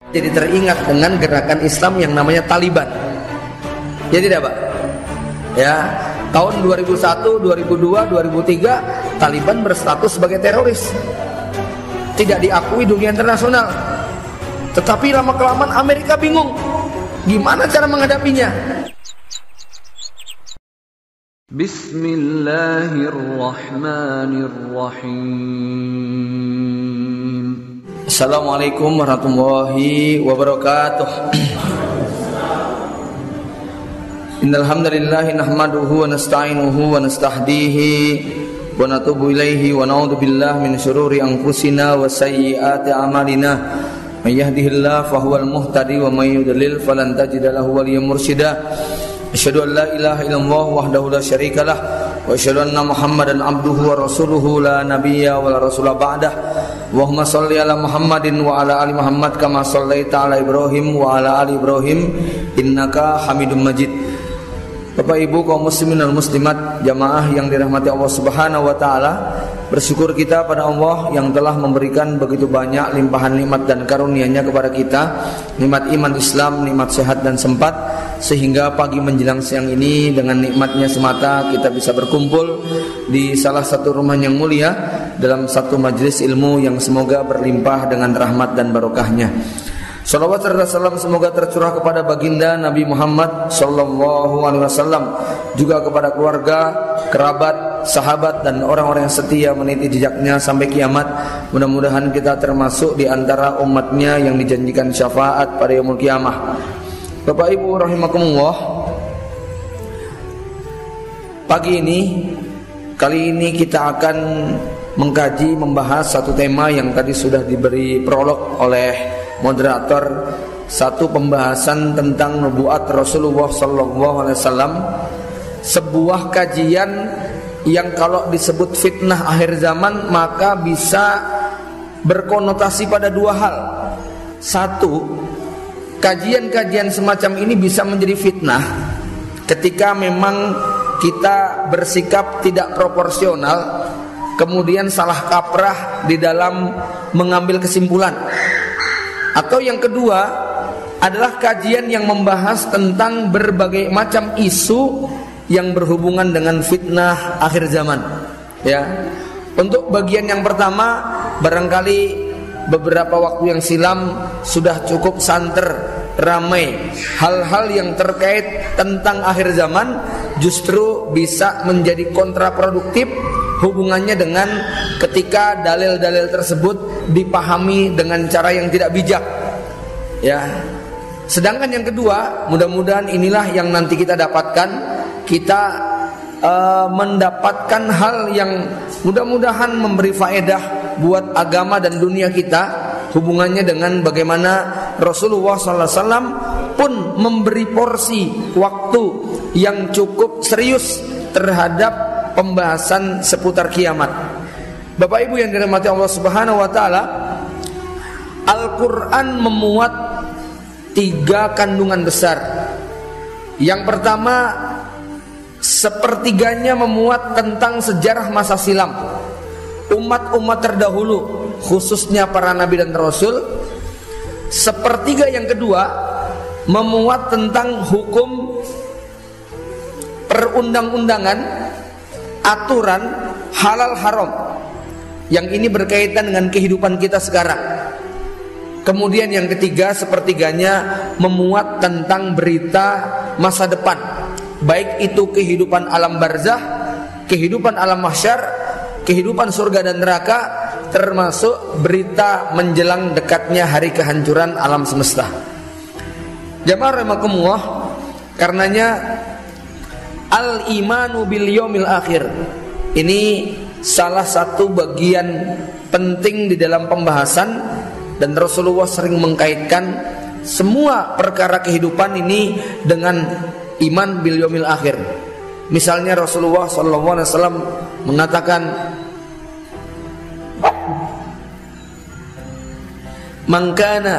Jadi teringat dengan gerakan Islam yang namanya Taliban. Ya tidak Pak? Ya, tahun 2001, 2002, 2003 Taliban berstatus sebagai teroris. Tidak diakui dunia internasional. Tetapi lama-kelamaan Amerika bingung gimana cara menghadapinya. Bismillahirrahmanirrahim. Assalamualaikum warahmatullahi wabarakatuh. Innal hamdalillah nahmaduhu wa nasta'inuhu wa nastahdihi wa natubu ilaihi wa na'udzu billahi min syururi anfusina wa sayyiati a'malina. May yahdihillahu fahuwal muhtadi wa may yudlil falan tajida lahu waliyyan mursyida. Asyhadu an la ilaha illallah wahdahu la syarikalah wa asyhadu anna Muhammadan abduhu wa rasuluhu la nabiyya wa la rasula ba'dah. Allahumma shalli ala Muhammadin wa ala ali Muhammad kama shallaita ala Ibrahim wa ala ali Ibrahim innaka Hamidum Majid. Bapak Ibu kaum muslimin dan muslimat jamaah yang dirahmati Allah Subhanahu wa taala, bersyukur kita pada Allah yang telah memberikan begitu banyak limpahan nikmat dan karunia-Nya kepada kita, nikmat iman Islam, nikmat sehat dan sempat, sehingga pagi menjelang siang ini dengan nikmatnya semata kita bisa berkumpul di salah satu rumah yang mulia dalam satu majelis ilmu yang semoga berlimpah dengan rahmat dan barokahnya. Salawat serta salam semoga tercurah kepada baginda Nabi Muhammad sallallahu alaihi wasallam, juga kepada keluarga, kerabat, sahabat dan orang-orang yang setia meniti jejaknya sampai kiamat. Mudah-mudahan kita termasuk di antara umatnya yang dijanjikan syafaat pada yaumul kiamah. Bapak Ibu rahimakumullah, kali ini kita akan mengkaji, membahas satu tema yang tadi sudah diberi prolog oleh moderator, satu pembahasan tentang nubuat Rasulullah sallallahu alaihi wasallam, sebuah kajian yang kalau disebut fitnah akhir zaman maka bisa berkonotasi pada dua hal. Satu, kajian-kajian semacam ini bisa menjadi fitnah ketika memang kita bersikap tidak proporsional, kemudian salah kaprah di dalam mengambil kesimpulan. Atau yang kedua adalah kajian yang membahas tentang berbagai macam isu yang berhubungan dengan fitnah akhir zaman. Ya. Untuk bagian yang pertama, barangkali beberapa waktu yang silam sudah cukup santer, ramai hal-hal yang terkait tentang akhir zaman justru bisa menjadi kontraproduktif hubungannya dengan ketika dalil-dalil tersebut dipahami dengan cara yang tidak bijak. Ya. Sedangkan yang kedua, mudah-mudahan inilah yang nanti kita dapatkan. Kita mendapatkan hal yang mudah-mudahan memberi faedah buat agama dan dunia kita, hubungannya dengan bagaimana Rasulullah SAW pun memberi porsi waktu yang cukup serius terhadap pembahasan seputar kiamat. Bapak Ibu yang dirahmati Allah Subhanahu wa taala, Al-Qur'an memuat 3 kandungan besar. Yang pertama, sepertiganya memuat tentang sejarah masa silam umat-umat terdahulu, khususnya para nabi dan rasul. Sepertiga yang kedua memuat tentang hukum perundang-undangan, aturan halal haram yang ini berkaitan dengan kehidupan kita sekarang. Kemudian yang ketiga, sepertiganya memuat tentang berita masa depan, baik itu kehidupan alam barzah, kehidupan alam mahsyar, kehidupan surga dan neraka, termasuk berita menjelang dekatnya hari kehancuran alam semesta. Jamaah rahimakumullah, karenanya al-imanu bil yaumil akhir ini salah satu bagian penting di dalam pembahasan, dan Rasulullah sering mengkaitkan semua perkara kehidupan ini dengan iman bil yaumil akhir. Misalnya Rasulullah SAW mengatakan, "Man kana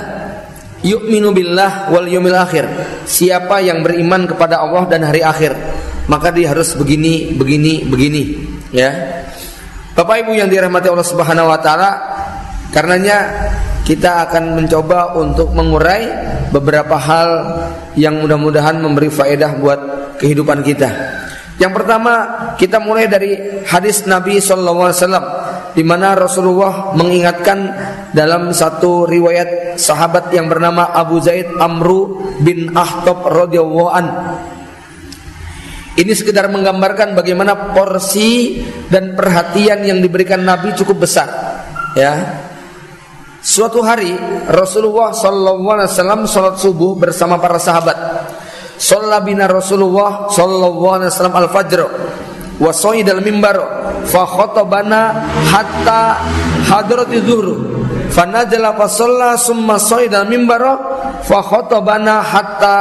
yu'minu billah wal yaumil akhir." Siapa yang beriman kepada Allah dan hari akhir, maka dia harus begini, ya. Bapak Ibu yang dirahmati Allah Subhanahu wa taala, karenanya kita akan mencoba untuk mengurai beberapa hal yang mudah-mudahan memberi faedah buat kehidupan kita. Yang pertama, kita mulai dari hadis Nabi SAW, di mana Rasulullah mengingatkan dalam satu riwayat sahabat yang bernama Abu Zaid Amru bin Ahtab radhiyallahu an. Ini sekedar menggambarkan bagaimana porsi dan perhatian yang diberikan Nabi cukup besar. Ya, suatu hari Rasulullah SAW sholat subuh bersama para sahabat. Shalla bina Rasulullah SAW al-fajr wa soidal mimbar fa khotabana hatta hadrati zuhru fa najala fa shalla summa soidal mimbar fa khotabana hatta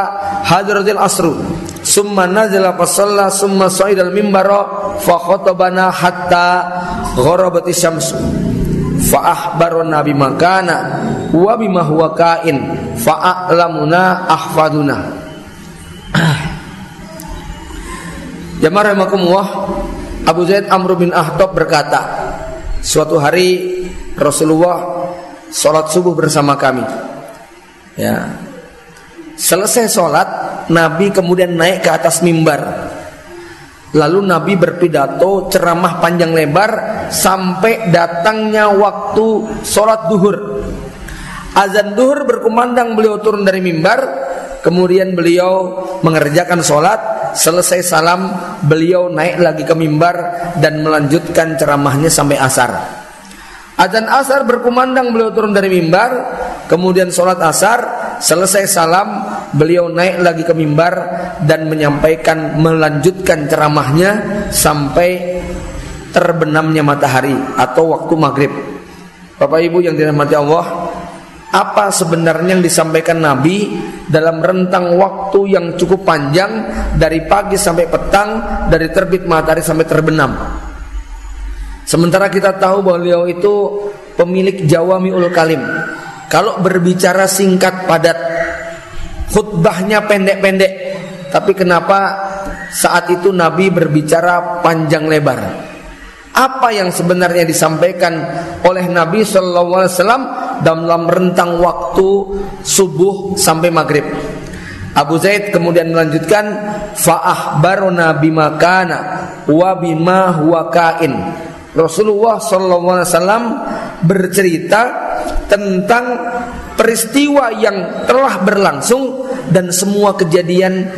hadratil asru summa najala fa shalla summa soidal mimbar fa khotabana hatta gharabatis syamsu fa akhbarana bima kana wa bima huwa kain fa a'lamuna ahfaduna. Jamaah rahimakumullah, Abu Zaid Amr bin Ahtab berkata, suatu hari Rasulullah sholat subuh bersama kami. Ya, selesai sholat, Nabi kemudian naik ke atas mimbar. Lalu Nabi berpidato ceramah panjang lebar sampai datangnya waktu sholat duhur. Azan duhur berkumandang, beliau turun dari mimbar. Kemudian beliau mengerjakan sholat. Selesai salam, beliau naik lagi ke mimbar dan melanjutkan ceramahnya sampai asar. Azan asar berkumandang, beliau turun dari mimbar. Kemudian sholat asar. Selesai salam, beliau naik lagi ke mimbar dan menyampaikan, melanjutkan ceramahnya sampai terbenamnya matahari atau waktu maghrib. Bapak Ibu yang dirahmati Allah, apa sebenarnya yang disampaikan Nabi dalam rentang waktu yang cukup panjang, dari pagi sampai petang, dari terbit matahari sampai terbenam? Sementara kita tahu bahwa beliau itu pemilik Jawami'ul Kalim. Kalau berbicara singkat padat, khutbahnya pendek-pendek, tapi kenapa saat itu Nabi berbicara panjang lebar? Apa yang sebenarnya disampaikan oleh Nabi SAW dalam rentang waktu subuh sampai maghrib? Abu Zaid kemudian melanjutkan, fa'ahbarona bima kana wa bima huwa kain. Rasulullah SAW bercerita tentang peristiwa yang telah berlangsung dan semua kejadian,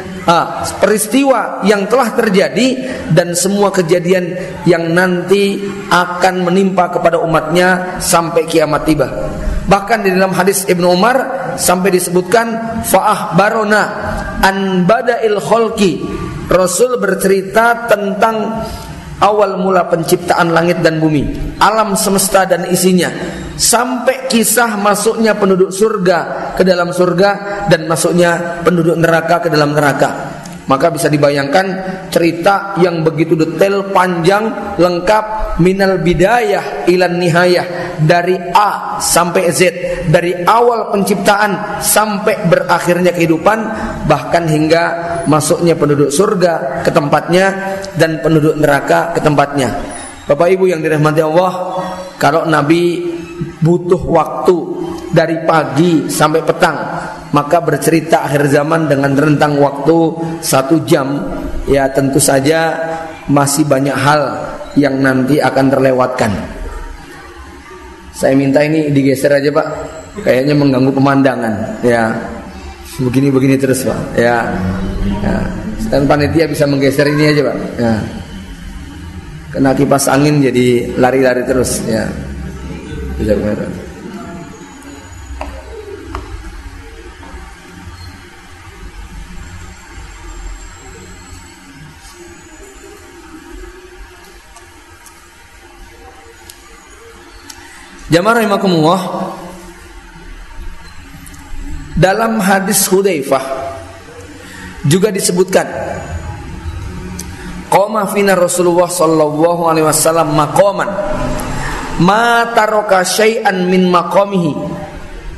peristiwa yang telah terjadi dan semua kejadian yang nanti akan menimpa kepada umatnya sampai kiamat tiba. Bahkan di dalam hadis Ibnu Umar sampai disebutkan fa'ahbarona an bada'il khalqi. Rasul bercerita tentang awal mula penciptaan langit dan bumi, alam semesta dan isinya, sampai kisah masuknya penduduk surga ke dalam surga dan masuknya penduduk neraka ke dalam neraka. Maka bisa dibayangkan cerita yang begitu detail, panjang, lengkap, minal bidayah ilan nihayah, dari A sampai Z, dari awal penciptaan sampai berakhirnya kehidupan, bahkan hingga masuknya penduduk surga ke tempatnya dan penduduk neraka ke tempatnya. Bapak Ibu yang dirahmati Allah, kalau Nabi butuh waktu dari pagi sampai petang, maka bercerita akhir zaman dengan rentang waktu 1 jam, ya tentu saja masih banyak hal yang nanti akan terlewatkan. Saya minta ini digeser aja Pak, kayaknya mengganggu pemandangan. Ya, begini terus Pak. Ya. Dan panitia bisa menggeser ini aja Pak. Ya. Kena kipas angin jadi lari-lari terus. Ya. Bisa benar. Jamaah rahimakumullah, dalam hadis Hudzaifah juga disebutkan, qama fina Rasulullah sallallahu alaihi wasallam maqaman ma taraka syai'an min maqamihi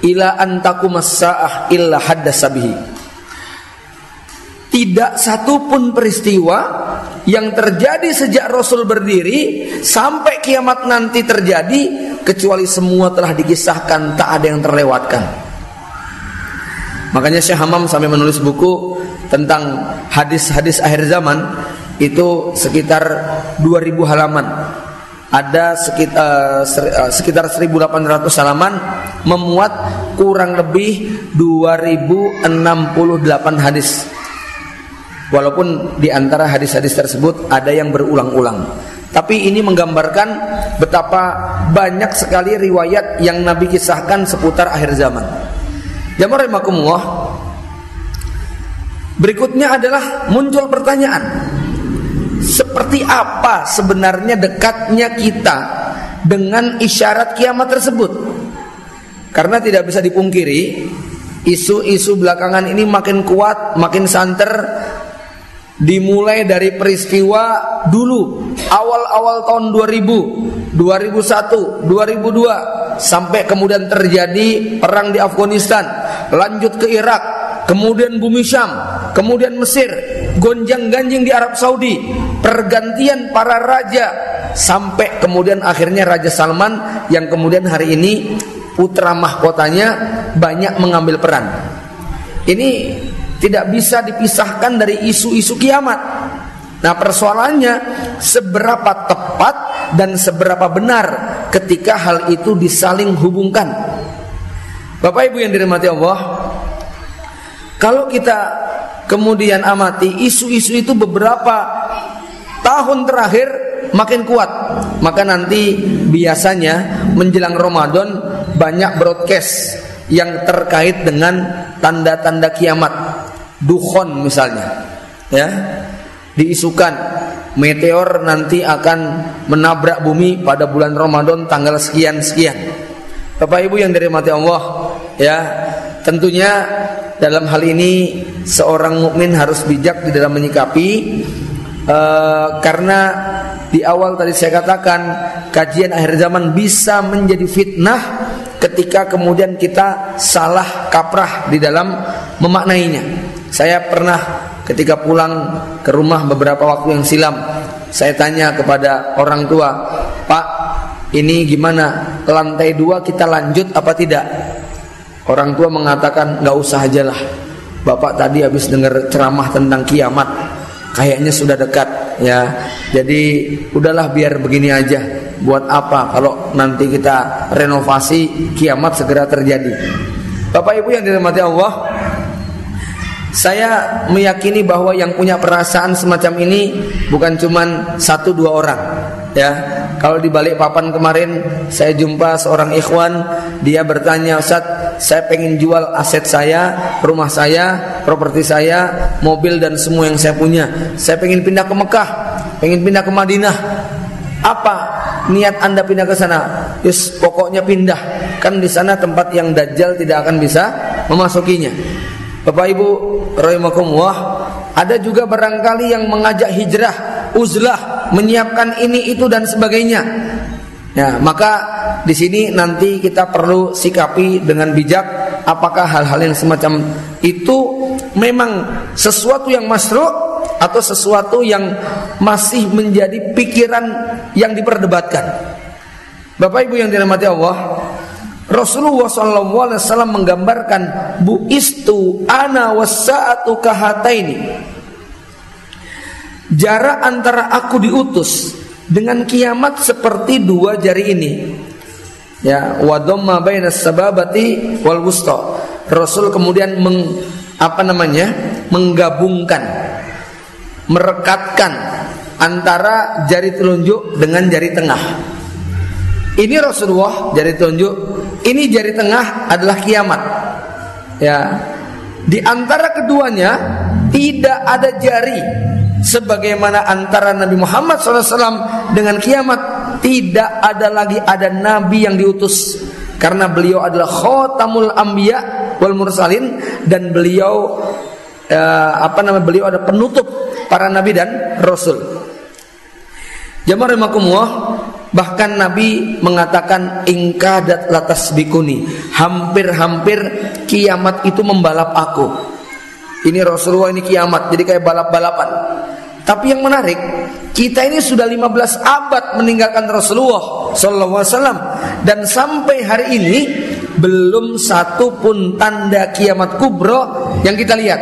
ila an taqumas saah illa haddasa bihi. Tidak satupun peristiwa yang terjadi sejak Rasul berdiri sampai kiamat nanti terjadi kecuali semua telah dikisahkan, tak ada yang terlewatkan. Makanya Syekh Hammam sampai menulis buku tentang hadis-hadis akhir zaman, itu sekitar 2000 halaman. Ada sekitar 1800 halaman, memuat kurang lebih 2068 hadis. Walaupun di antara hadis-hadis tersebut ada yang berulang-ulang, tapi ini menggambarkan betapa banyak sekali riwayat yang Nabi kisahkan seputar akhir zaman. Jamaah rahimakumullah, berikutnya adalah muncul pertanyaan, seperti apa sebenarnya dekatnya kita dengan isyarat kiamat tersebut? Karena tidak bisa dipungkiri, isu-isu belakangan ini makin kuat, makin santer. Dimulai dari peristiwa dulu, awal-awal tahun 2000, 2001, 2002, sampai kemudian terjadi perang di Afghanistan, lanjut ke Irak, kemudian bumi Syam, kemudian Mesir, gonjang-ganjing di Arab Saudi, pergantian para raja, sampai kemudian akhirnya Raja Salman yang kemudian hari ini putra mahkotanya banyak mengambil peran. Ini tidak bisa dipisahkan dari isu-isu kiamat. Nah, persoalannya seberapa tepat dan seberapa benar ketika hal itu disaling hubungkan. Bapak Ibu yang dirahmati Allah, kalau kita kemudian amati isu-isu itu beberapa tahun terakhir makin kuat, maka nanti biasanya menjelang Ramadan banyak broadcast yang terkait dengan tanda-tanda kiamat. Dukhon misalnya, ya, diisukan meteor nanti akan menabrak bumi pada bulan Ramadan tanggal sekian-sekian. Bapak Ibu yang dirahmati Allah, ya, tentunya dalam hal ini seorang mukmin harus bijak di dalam menyikapi, karena di awal tadi saya katakan kajian akhir zaman bisa menjadi fitnah ketika kemudian kita salah kaprah di dalam memaknainya. Saya pernah ketika pulang ke rumah beberapa waktu yang silam, saya tanya kepada orang tua, "Pak, ini gimana? Lantai 2 kita lanjut apa tidak?" Orang tua mengatakan, "Gak usah aja lah. Bapak tadi habis dengar ceramah tentang kiamat, kayaknya sudah dekat, ya. Jadi udahlah biar begini aja. Buat apa kalau nanti kita renovasi, kiamat segera terjadi." Bapak Ibu yang dirahmati Allah, saya meyakini bahwa yang punya perasaan semacam ini bukan cuma 1-2 orang, ya. Kalau di Balikpapan kemarin saya jumpa seorang ikhwan, dia bertanya, "Ustaz, saya pengen jual aset saya, rumah saya, properti saya, mobil dan semua yang saya punya. Saya pengen pindah ke Mekah, pengen pindah ke Madinah. Apa niat Anda pindah ke sana?" "Yes, pokoknya pindah. Kan di sana tempat yang Dajjal tidak akan bisa memasukinya." Bapak Ibu rahimakumullah, ada juga barangkali yang mengajak hijrah, uzlah, menyiapkan ini itu dan sebagainya. Ya, maka di sini nanti kita perlu sikapi dengan bijak, apakah hal-hal yang semacam itu memang sesuatu yang masyru' atau sesuatu yang masih menjadi pikiran yang diperdebatkan. Bapak Ibu yang dirahmati Allah, Rasulullah SAW menggambarkan, "Bu'istu ana wassa'atu kahataini." Jarak antara aku diutus dengan kiamat seperti 2 jari ini. Ya, wa dhamma bainas sababati wal wusta. Rasul kemudian menggabungkan, merekatkan antara jari telunjuk dengan jari tengah. Ini Rasulullah jari telunjuk, ini jari tengah adalah kiamat. Ya, di antara keduanya tidak ada jari, sebagaimana antara Nabi Muhammad SAW dengan kiamat tidak ada lagi ada nabi yang diutus, karena beliau adalah khatamul anbiya wal mursalin, dan beliau beliau ada penutup para nabi dan rasul. Jamaah rahimakumullah, bahkan Nabi mengatakan, "Ingkadat latasbikuni." Hampir-hampir kiamat itu membalap aku. Ini Rasulullah, ini kiamat, jadi kayak balap-balapan. Tapi yang menarik, kita ini sudah 15 abad meninggalkan Rasulullah SAW, dan sampai hari ini belum satu pun tanda kiamat kubro yang kita lihat.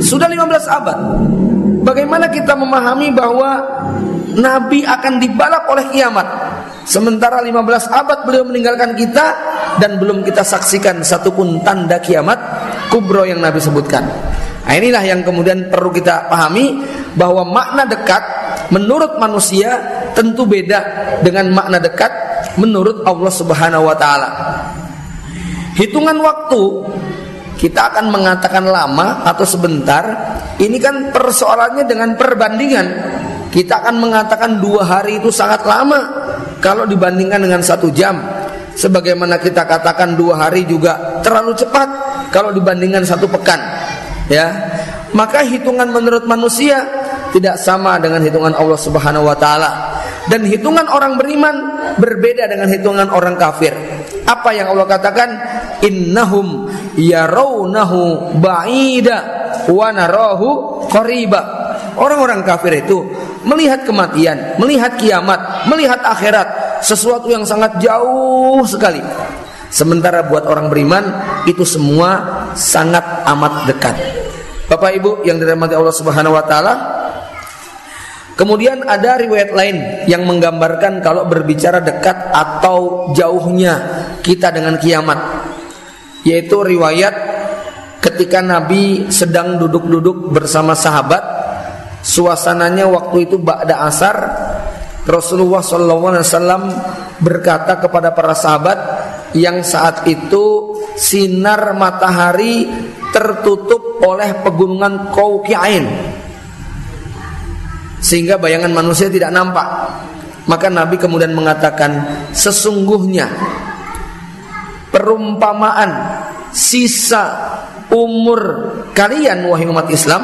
Sudah 15 abad. Bagaimana kita memahami bahwa Nabi akan dibalap oleh kiamat, sementara 15 abad beliau meninggalkan kita dan belum kita saksikan satu pun tanda kiamat kubro yang Nabi sebutkan. Nah, inilah yang kemudian perlu kita pahami, bahwa makna dekat menurut manusia tentu beda dengan makna dekat menurut Allah Subhanahu wa taala. Hitungan waktu kita akan mengatakan lama atau sebentar, ini kan persoalannya dengan perbandingan. Kita akan mengatakan 2 hari itu sangat lama kalau dibandingkan dengan 1 jam. Sebagaimana kita katakan 2 hari juga terlalu cepat kalau dibandingkan 1 pekan. Ya, maka hitungan menurut manusia tidak sama dengan hitungan Allah Subhanahu wa taala, dan hitungan orang beriman berbeda dengan hitungan orang kafir. Apa yang Allah katakan? Innahum yarawnahu ba'ida wa narahu qariba. Orang-orang kafir itu melihat kematian, melihat kiamat, melihat akhirat, sesuatu yang sangat jauh sekali. Sementara buat orang beriman itu semua sangat amat dekat. Bapak Ibu yang dirahmati Allah Subhanahu wa taala, kemudian ada riwayat lain yang menggambarkan kalau berbicara dekat atau jauhnya kita dengan kiamat, yaitu riwayat ketika Nabi sedang duduk-duduk bersama sahabat. Suasananya waktu itu ba'da asar. Rasulullah SAW berkata kepada para sahabat yang saat itu sinar matahari tertutup oleh pegunungan Qauqi'ain, sehingga bayangan manusia tidak nampak. Maka Nabi kemudian mengatakan, sesungguhnya perumpamaan sisa umur kalian wahai umat Islam,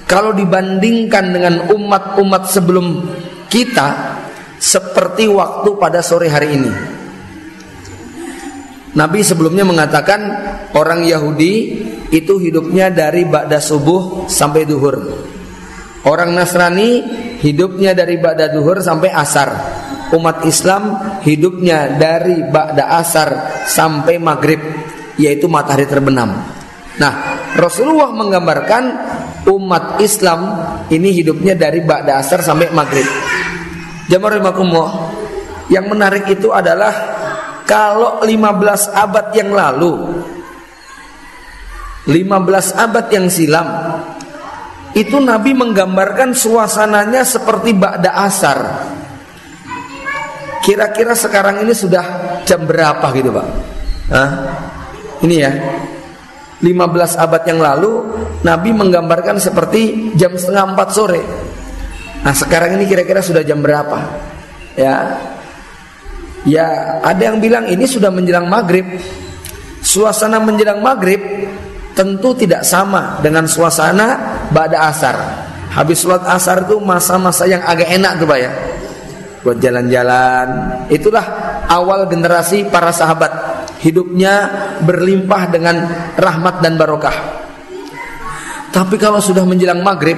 kalau dibandingkan dengan umat-umat sebelum kita, seperti waktu pada sore hari ini. Nabi sebelumnya mengatakan orang Yahudi itu hidupnya dari ba'da subuh sampai duhur. Orang Nasrani hidupnya dari ba'da duhur sampai asar. Umat Islam hidupnya dari ba'da asar sampai maghrib, yaitu matahari terbenam. Nah, Rasulullah menggambarkan umat Islam ini hidupnya dari ba'da asar sampai maghrib. Jamaah rahimakumullah, yang menarik itu adalah kalau 15 abad yang lalu, 15 abad yang silam, itu Nabi menggambarkan suasananya seperti ba'da asar. Kira-kira sekarang ini sudah jam berapa gitu Pak? Hah? Ini ya, 15 abad yang lalu Nabi menggambarkan seperti jam 3:30 sore. Nah sekarang ini kira-kira sudah jam berapa? Ya ada yang bilang ini sudah menjelang maghrib. Suasana menjelang maghrib tentu tidak sama dengan suasana ba'da asar. Habis sholat asar itu masa-masa yang agak enak tuh Pak ya, buat jalan-jalan. Itulah awal generasi para sahabat, hidupnya berlimpah dengan rahmat dan barokah. Tapi kalau sudah menjelang maghrib,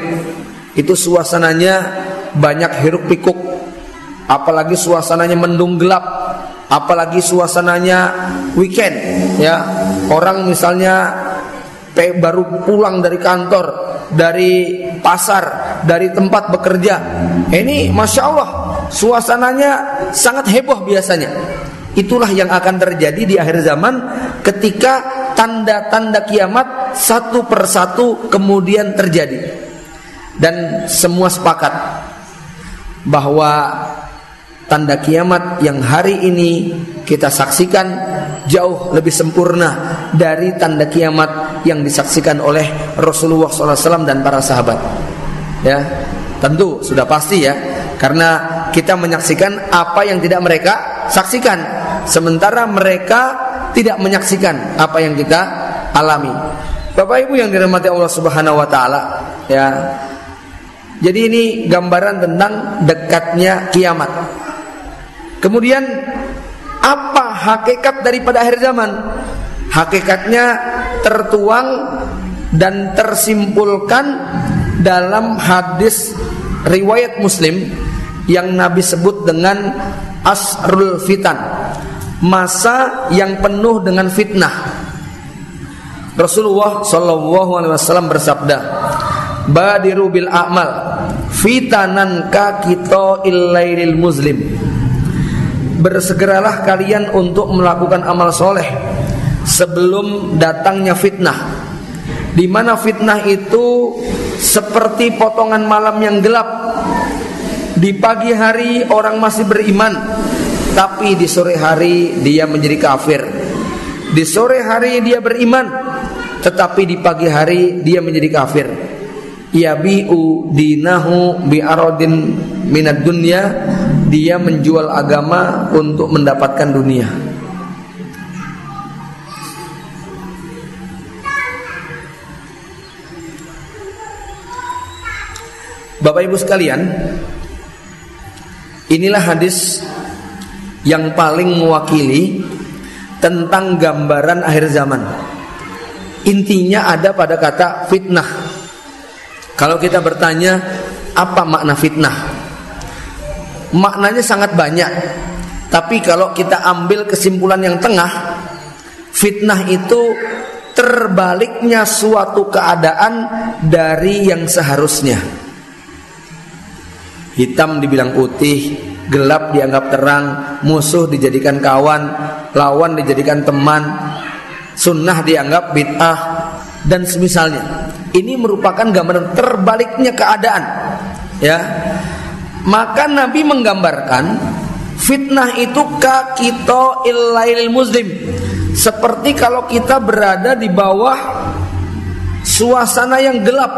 itu suasananya banyak hiruk pikuk, apalagi suasananya mendung gelap, apalagi suasananya weekend ya. Orang misalnya baru pulang dari kantor, dari pasar, dari tempat bekerja, ini Masya Allah suasananya sangat heboh biasanya. Itulah yang akan terjadi di akhir zaman ketika tanda-tanda kiamat satu persatu kemudian terjadi. Dan semua sepakat bahwa tanda kiamat yang hari ini kita saksikan jauh lebih sempurna dari tanda kiamat yang disaksikan oleh Rasulullah SAW dan para sahabat. Ya, tentu sudah pasti ya, karena kita menyaksikan apa yang tidak mereka saksikan, sementara mereka tidak menyaksikan apa yang kita alami. Bapak Ibu yang dirahmati Allah Subhanahu wa taala, ya. Jadi ini gambaran tentang dekatnya kiamat. Kemudian apa hakikat daripada akhir zaman? Hakikatnya tertuang dan tersimpulkan dalam hadis riwayat Muslim yang Nabi sebut dengan asrul fitan, masa yang penuh dengan fitnah. Rasulullah SAW bersabda, badiru bil a'mal fitanan ka kita illailil muslim. Bersegeralah kalian untuk melakukan amal soleh sebelum datangnya fitnah, di mana fitnah itu seperti potongan malam yang gelap. Di pagi hari orang masih beriman, tapi di sore hari dia menjadi kafir. Di sore hari dia beriman, tetapi di pagi hari dia menjadi kafir. Yabi'u dinahu bi'aradin minad dunya, dia menjual agama untuk mendapatkan dunia. Bapak Ibu sekalian, inilah hadis yang paling mewakili tentang gambaran akhir zaman. Intinya ada pada kata fitnah. Kalau kita bertanya apa makna fitnah, maknanya sangat banyak. Tapi kalau kita ambil kesimpulan yang tengah, fitnah itu terbaliknya suatu keadaan dari yang seharusnya. Hitam dibilang putih, gelap dianggap terang, musuh dijadikan kawan, lawan dijadikan teman, sunnah dianggap bid'ah, dan semisalnya. Ini merupakan gambaran terbaliknya keadaan, ya. Maka Nabi menggambarkan fitnah itu ka kita illailil muslim, seperti kalau kita berada di bawah suasana yang gelap.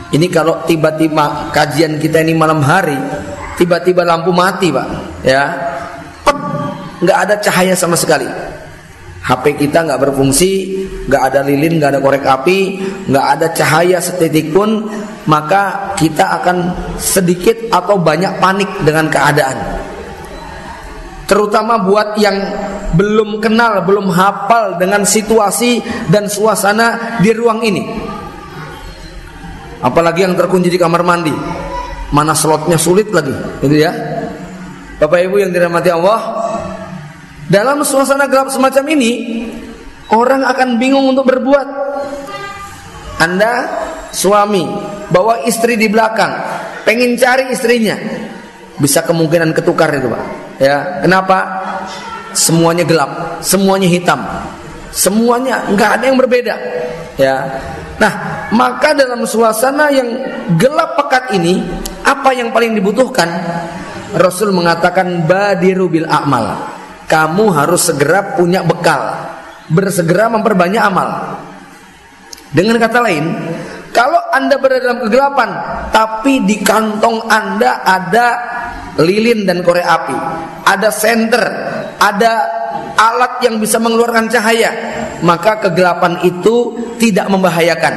Ini kalau tiba-tiba kajian kita ini malam hari, tiba-tiba lampu mati, Pak, ya, nggak ada cahaya sama sekali. HP kita nggak berfungsi, nggak ada lilin, nggak ada korek api, nggak ada cahaya setitik pun, maka kita akan sedikit atau banyak panik dengan keadaan. Terutama buat yang belum kenal, belum hafal dengan situasi dan suasana di ruang ini. Apalagi yang terkunci di kamar mandi, mana slotnya sulit lagi, gitu ya. Bapak Ibu yang dirahmati Allah, dalam suasana gelap semacam ini, orang akan bingung untuk berbuat. Anda suami bawa istri di belakang, pengen cari istrinya, bisa kemungkinan ketukar itu, Pak. Ya, kenapa? Semuanya gelap, semuanya hitam, semuanya nggak ada yang berbeda. Ya, nah, maka dalam suasana yang gelap pekat ini, apa yang paling dibutuhkan? Rasul mengatakan badiru bil a'mal. Kamu harus segera punya bekal, bersegera memperbanyak amal. Dengan kata lain, kalau Anda berada dalam kegelapan, tapi di kantong Anda ada lilin dan korek api, ada senter, ada alat yang bisa mengeluarkan cahaya, maka kegelapan itu tidak membahayakan.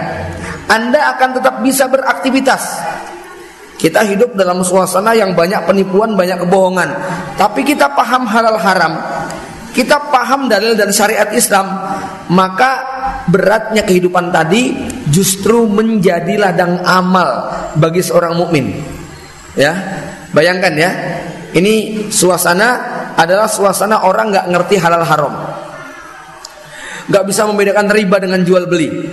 Anda akan tetap bisa beraktivitas. Kita hidup dalam suasana yang banyak penipuan, banyak kebohongan, tapi kita paham halal haram, kita paham dalil dan syariat Islam, maka beratnya kehidupan tadi justru menjadi ladang amal bagi seorang mukmin. Ya, bayangkan ya, ini suasana adalah suasana orang nggak ngerti halal haram, nggak bisa membedakan riba dengan jual beli,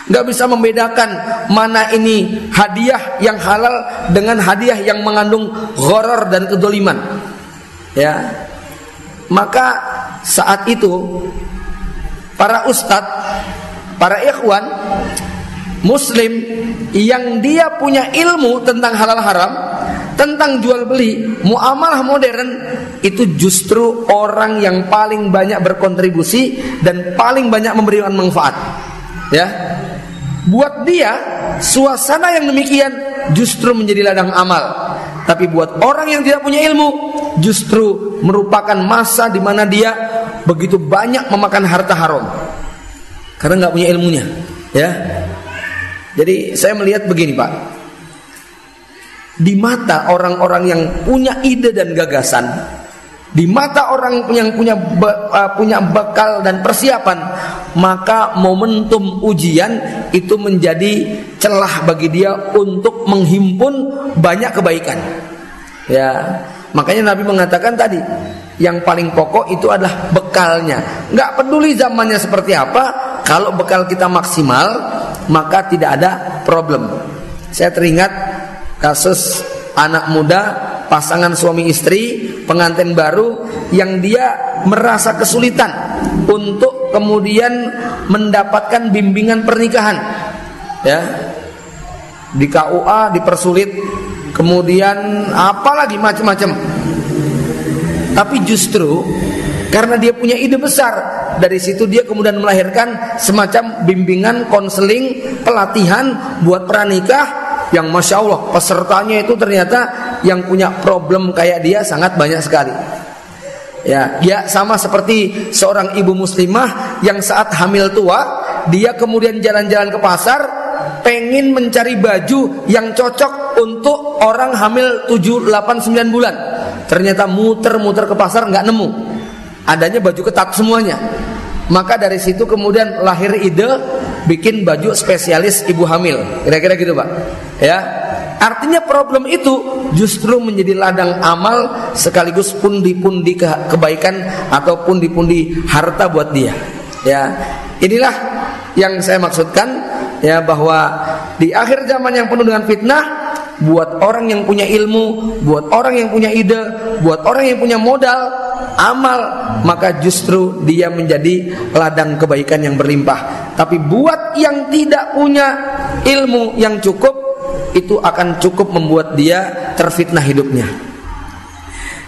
nggak bisa membedakan mana ini hadiah yang halal dengan hadiah yang mengandung gharar dan kedzaliman. Ya, maka saat itu para ustadz, para ikhwan muslim yang dia punya ilmu tentang halal haram, tentang jual beli, muamalah modern, itu justru orang yang paling banyak berkontribusi dan paling banyak memberikan manfaat. Ya, buat dia suasana yang demikian justru menjadi ladang amal. Tapi buat orang yang tidak punya ilmu, justru merupakan masa di mana dia begitu banyak memakan harta haram karena nggak punya ilmunya. Ya, jadi saya melihat begini, Pak. Di mata orang-orang yang punya ide dan gagasan, di mata orang yang punya bekal dan persiapan, maka momentum ujian itu menjadi celah bagi dia untuk menghimpun banyak kebaikan. Ya, makanya Nabi mengatakan tadi, yang paling pokok itu adalah bekalnya. Nggak peduli zamannya seperti apa, kalau bekal kita maksimal, maka tidak ada problem. Saya teringat kasus anak muda, pasangan suami istri, pengantin baru, yang dia merasa kesulitan untuk kemudian mendapatkan bimbingan pernikahan. Ya, di KUA dipersulit, kemudian apalagi macam-macam. Tapi justru karena dia punya ide besar, dari situ dia kemudian melahirkan semacam bimbingan, konseling, pelatihan buat pranikah, yang Masya Allah pesertanya itu ternyata yang punya problem kayak dia sangat banyak sekali. Ya, dia sama seperti seorang ibu muslimah yang saat hamil tua, dia kemudian jalan-jalan ke pasar, pengen mencari baju yang cocok untuk orang hamil 7, 8, 9 bulan. Ternyata muter-muter ke pasar nggak nemu, adanya baju ketat semuanya. Maka dari situ kemudian lahir ide bikin baju spesialis ibu hamil, kira-kira gitu Pak. Ya, artinya problem itu justru menjadi ladang amal sekaligus pundi-pundi kebaikan atau pundi-pundi harta buat dia. Ya, inilah yang saya maksudkan, ya, bahwa di akhir zaman yang penuh dengan fitnah, buat orang yang punya ilmu, buat orang yang punya ide, buat orang yang punya modal, amal, maka justru dia menjadi ladang kebaikan yang berlimpah. Tapi buat yang tidak punya ilmu yang cukup, itu akan cukup membuat dia terfitnah hidupnya.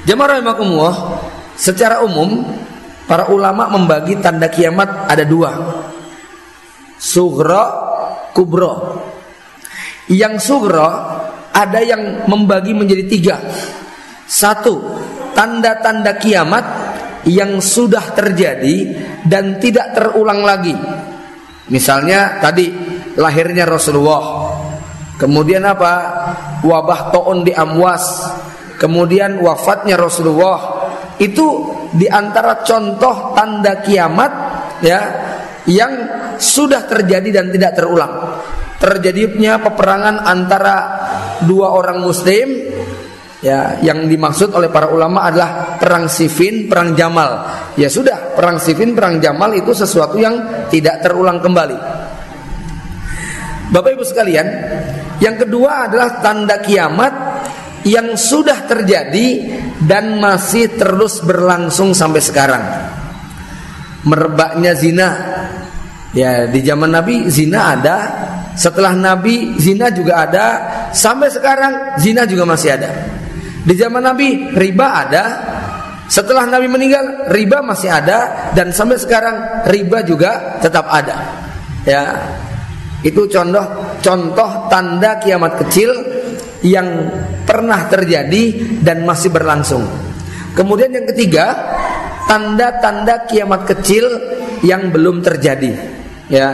Jamaah rahimakumullah, secara umum para ulama membagi tanda kiamat ada dua, sughra, kubra. Yang sughra ada yang membagi menjadi tiga. Satu, tanda-tanda kiamat yang sudah terjadi dan tidak terulang lagi. Misalnya tadi lahirnya Rasulullah, kemudian apa? Wabah taun di Amwas, kemudian wafatnya Rasulullah. Itu diantara contoh tanda kiamat, ya, yang sudah terjadi dan tidak terulang. Terjadinya peperangan antara dua orang muslim, ya, yang dimaksud oleh para ulama adalah perang Siffin, perang Jamal. Ya sudah, perang Siffin, perang Jamal itu sesuatu yang tidak terulang kembali. Bapak Ibu sekalian, yang kedua adalah tanda kiamat yang sudah terjadi dan masih terus berlangsung sampai sekarang. Merebaknya zina. Ya, di zaman Nabi zina ada, setelah Nabi zina juga ada, sampai sekarang zina juga masih ada. Di zaman Nabi riba ada, setelah Nabi meninggal riba masih ada, dan sampai sekarang riba juga tetap ada. Ya, itu contoh tanda kiamat kecil yang pernah terjadi dan masih berlangsung. Kemudian yang ketiga, tanda-tanda kiamat kecil yang belum terjadi. Ya,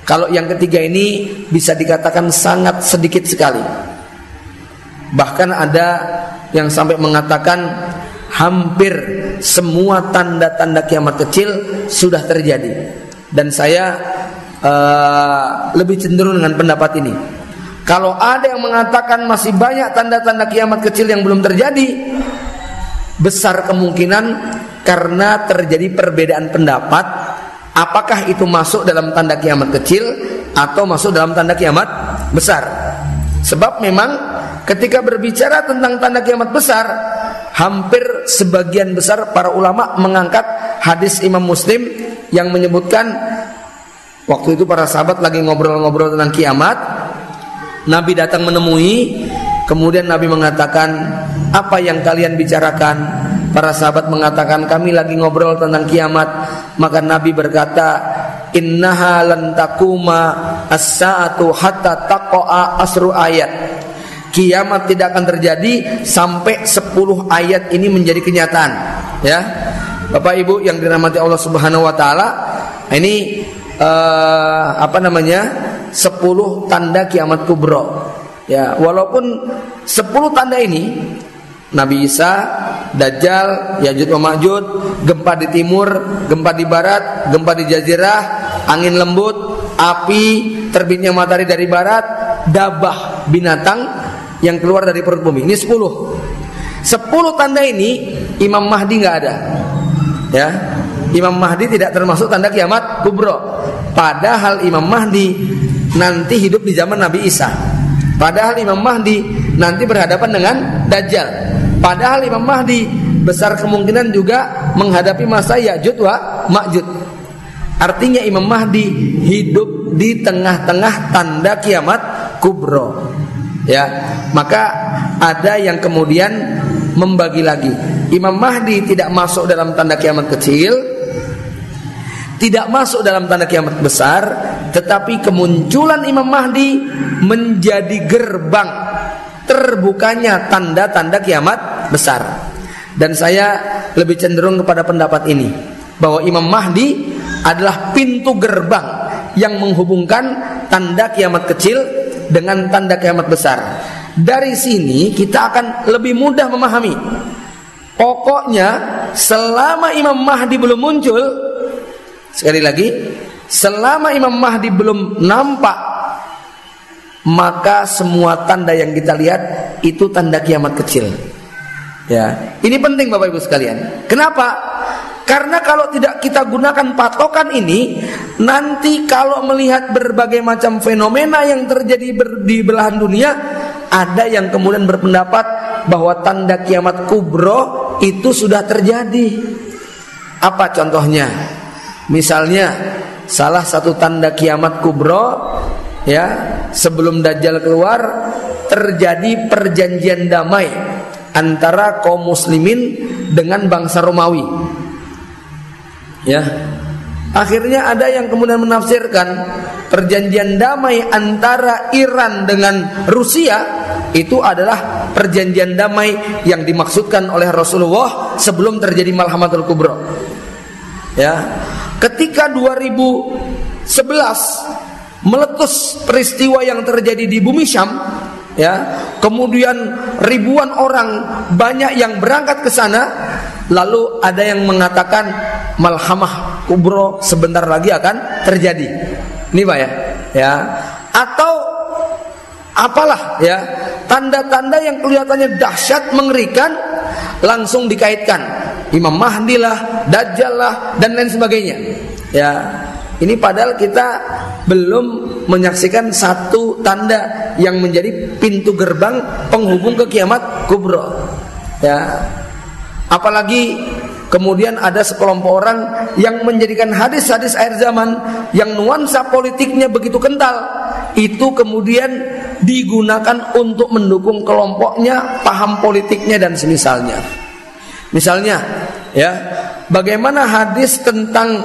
kalau yang ketiga ini bisa dikatakan sangat sedikit sekali. Bahkan ada yang sampai mengatakan hampir semua tanda-tanda kiamat kecil sudah terjadi. Dan saya lebih cenderung dengan pendapat ini. Kalau ada yang mengatakan masih banyak tanda-tanda kiamat kecil yang belum terjadi, besar kemungkinan karena terjadi perbedaan pendapat, apakah itu masuk dalam tanda kiamat kecil atau masuk dalam tanda kiamat besar. Sebab memang ketika berbicara tentang tanda kiamat besar, hampir sebagian besar para ulama mengangkat hadis Imam Muslim yang menyebutkan waktu itu para sahabat lagi ngobrol-ngobrol tentang kiamat. Nabi datang menemui, kemudian Nabi mengatakan, apa yang kalian bicarakan? Para sahabat mengatakan, kami lagi ngobrol tentang kiamat. Maka Nabi berkata, innaha lan takuma as-sa'atu hatta taqa'a asru ayat. Kiamat tidak akan terjadi sampai 10 ayat ini menjadi kenyataan. Ya, Bapak Ibu yang dirahmati Allah Subhanahu wa taala, ini 10 tanda kiamat kubra. Ya, walaupun 10 tanda ini Nabi Isa Dajjal, Ya'juj wa Ma'juj, gempa di timur, gempa di barat, gempa di jazirah, angin lembut, api, terbitnya matahari dari barat, dabah, binatang yang keluar dari perut bumi. Ini 10 tanda ini Imam Mahdi nggak ada, ya. Imam Mahdi tidak termasuk tanda kiamat kubro. Padahal Imam Mahdi nanti hidup di zaman Nabi Isa. Padahal Imam Mahdi nanti berhadapan dengan Dajjal. Padahal Imam Mahdi besar kemungkinan juga menghadapi masa Ya'juj wa Ma'juj. Artinya Imam Mahdi hidup di tengah-tengah tanda kiamat kubro. Ya, maka ada yang kemudian membagi lagi. Imam Mahdi tidak masuk dalam tanda kiamat kecil, tidak masuk dalam tanda kiamat besar, tetapi kemunculan Imam Mahdi menjadi gerbang terbukanya tanda-tanda kiamat besar. Dan saya lebih cenderung kepada pendapat ini, bahwa Imam Mahdi adalah pintu gerbang yang menghubungkan tanda kiamat kecil dengan tanda kiamat besar. Dari sini kita akan lebih mudah memahami. Pokoknya selama Imam Mahdi belum muncul, sekali lagi, selama Imam Mahdi belum nampak, maka semua tanda yang kita lihat itu tanda kiamat kecil. Ya, ini penting Bapak Ibu sekalian. Kenapa? Karena kalau tidak kita gunakan patokan ini, nanti kalau melihat berbagai macam fenomena yang terjadi di belahan dunia, ada yang kemudian berpendapat bahwa tanda kiamat kubro itu sudah terjadi. Apa contohnya? Misalnya salah satu tanda kiamat kubro, ya, sebelum Dajjal keluar terjadi perjanjian damai antara kaum muslimin dengan bangsa Romawi. Ya, akhirnya ada yang kemudian menafsirkan perjanjian damai antara Iran dengan Rusia itu adalah perjanjian damai yang dimaksudkan oleh Rasulullah sebelum terjadi Malhamatul Kubro. Ya, ketika 2011 meletus peristiwa yang terjadi di bumi Syam, ya, kemudian ribuan orang banyak yang berangkat ke sana, lalu ada yang mengatakan Malhamah Kubro sebentar lagi akan terjadi. Ini Pak ya. Atau apalah ya, tanda-tanda yang kelihatannya dahsyat mengerikan langsung dikaitkan Imam Mahdi lah, Dajjal lah, dan lain sebagainya. Ya, ini padahal kita belum menyaksikan satu tanda yang menjadi pintu gerbang penghubung ke kiamat kubro. Ya, apalagi kemudian ada sekelompok orang yang menjadikan hadis-hadis akhir zaman yang nuansa politiknya begitu kental, itu kemudian digunakan untuk mendukung kelompoknya, paham politiknya dan semisalnya. Misalnya, ya, bagaimana hadis tentang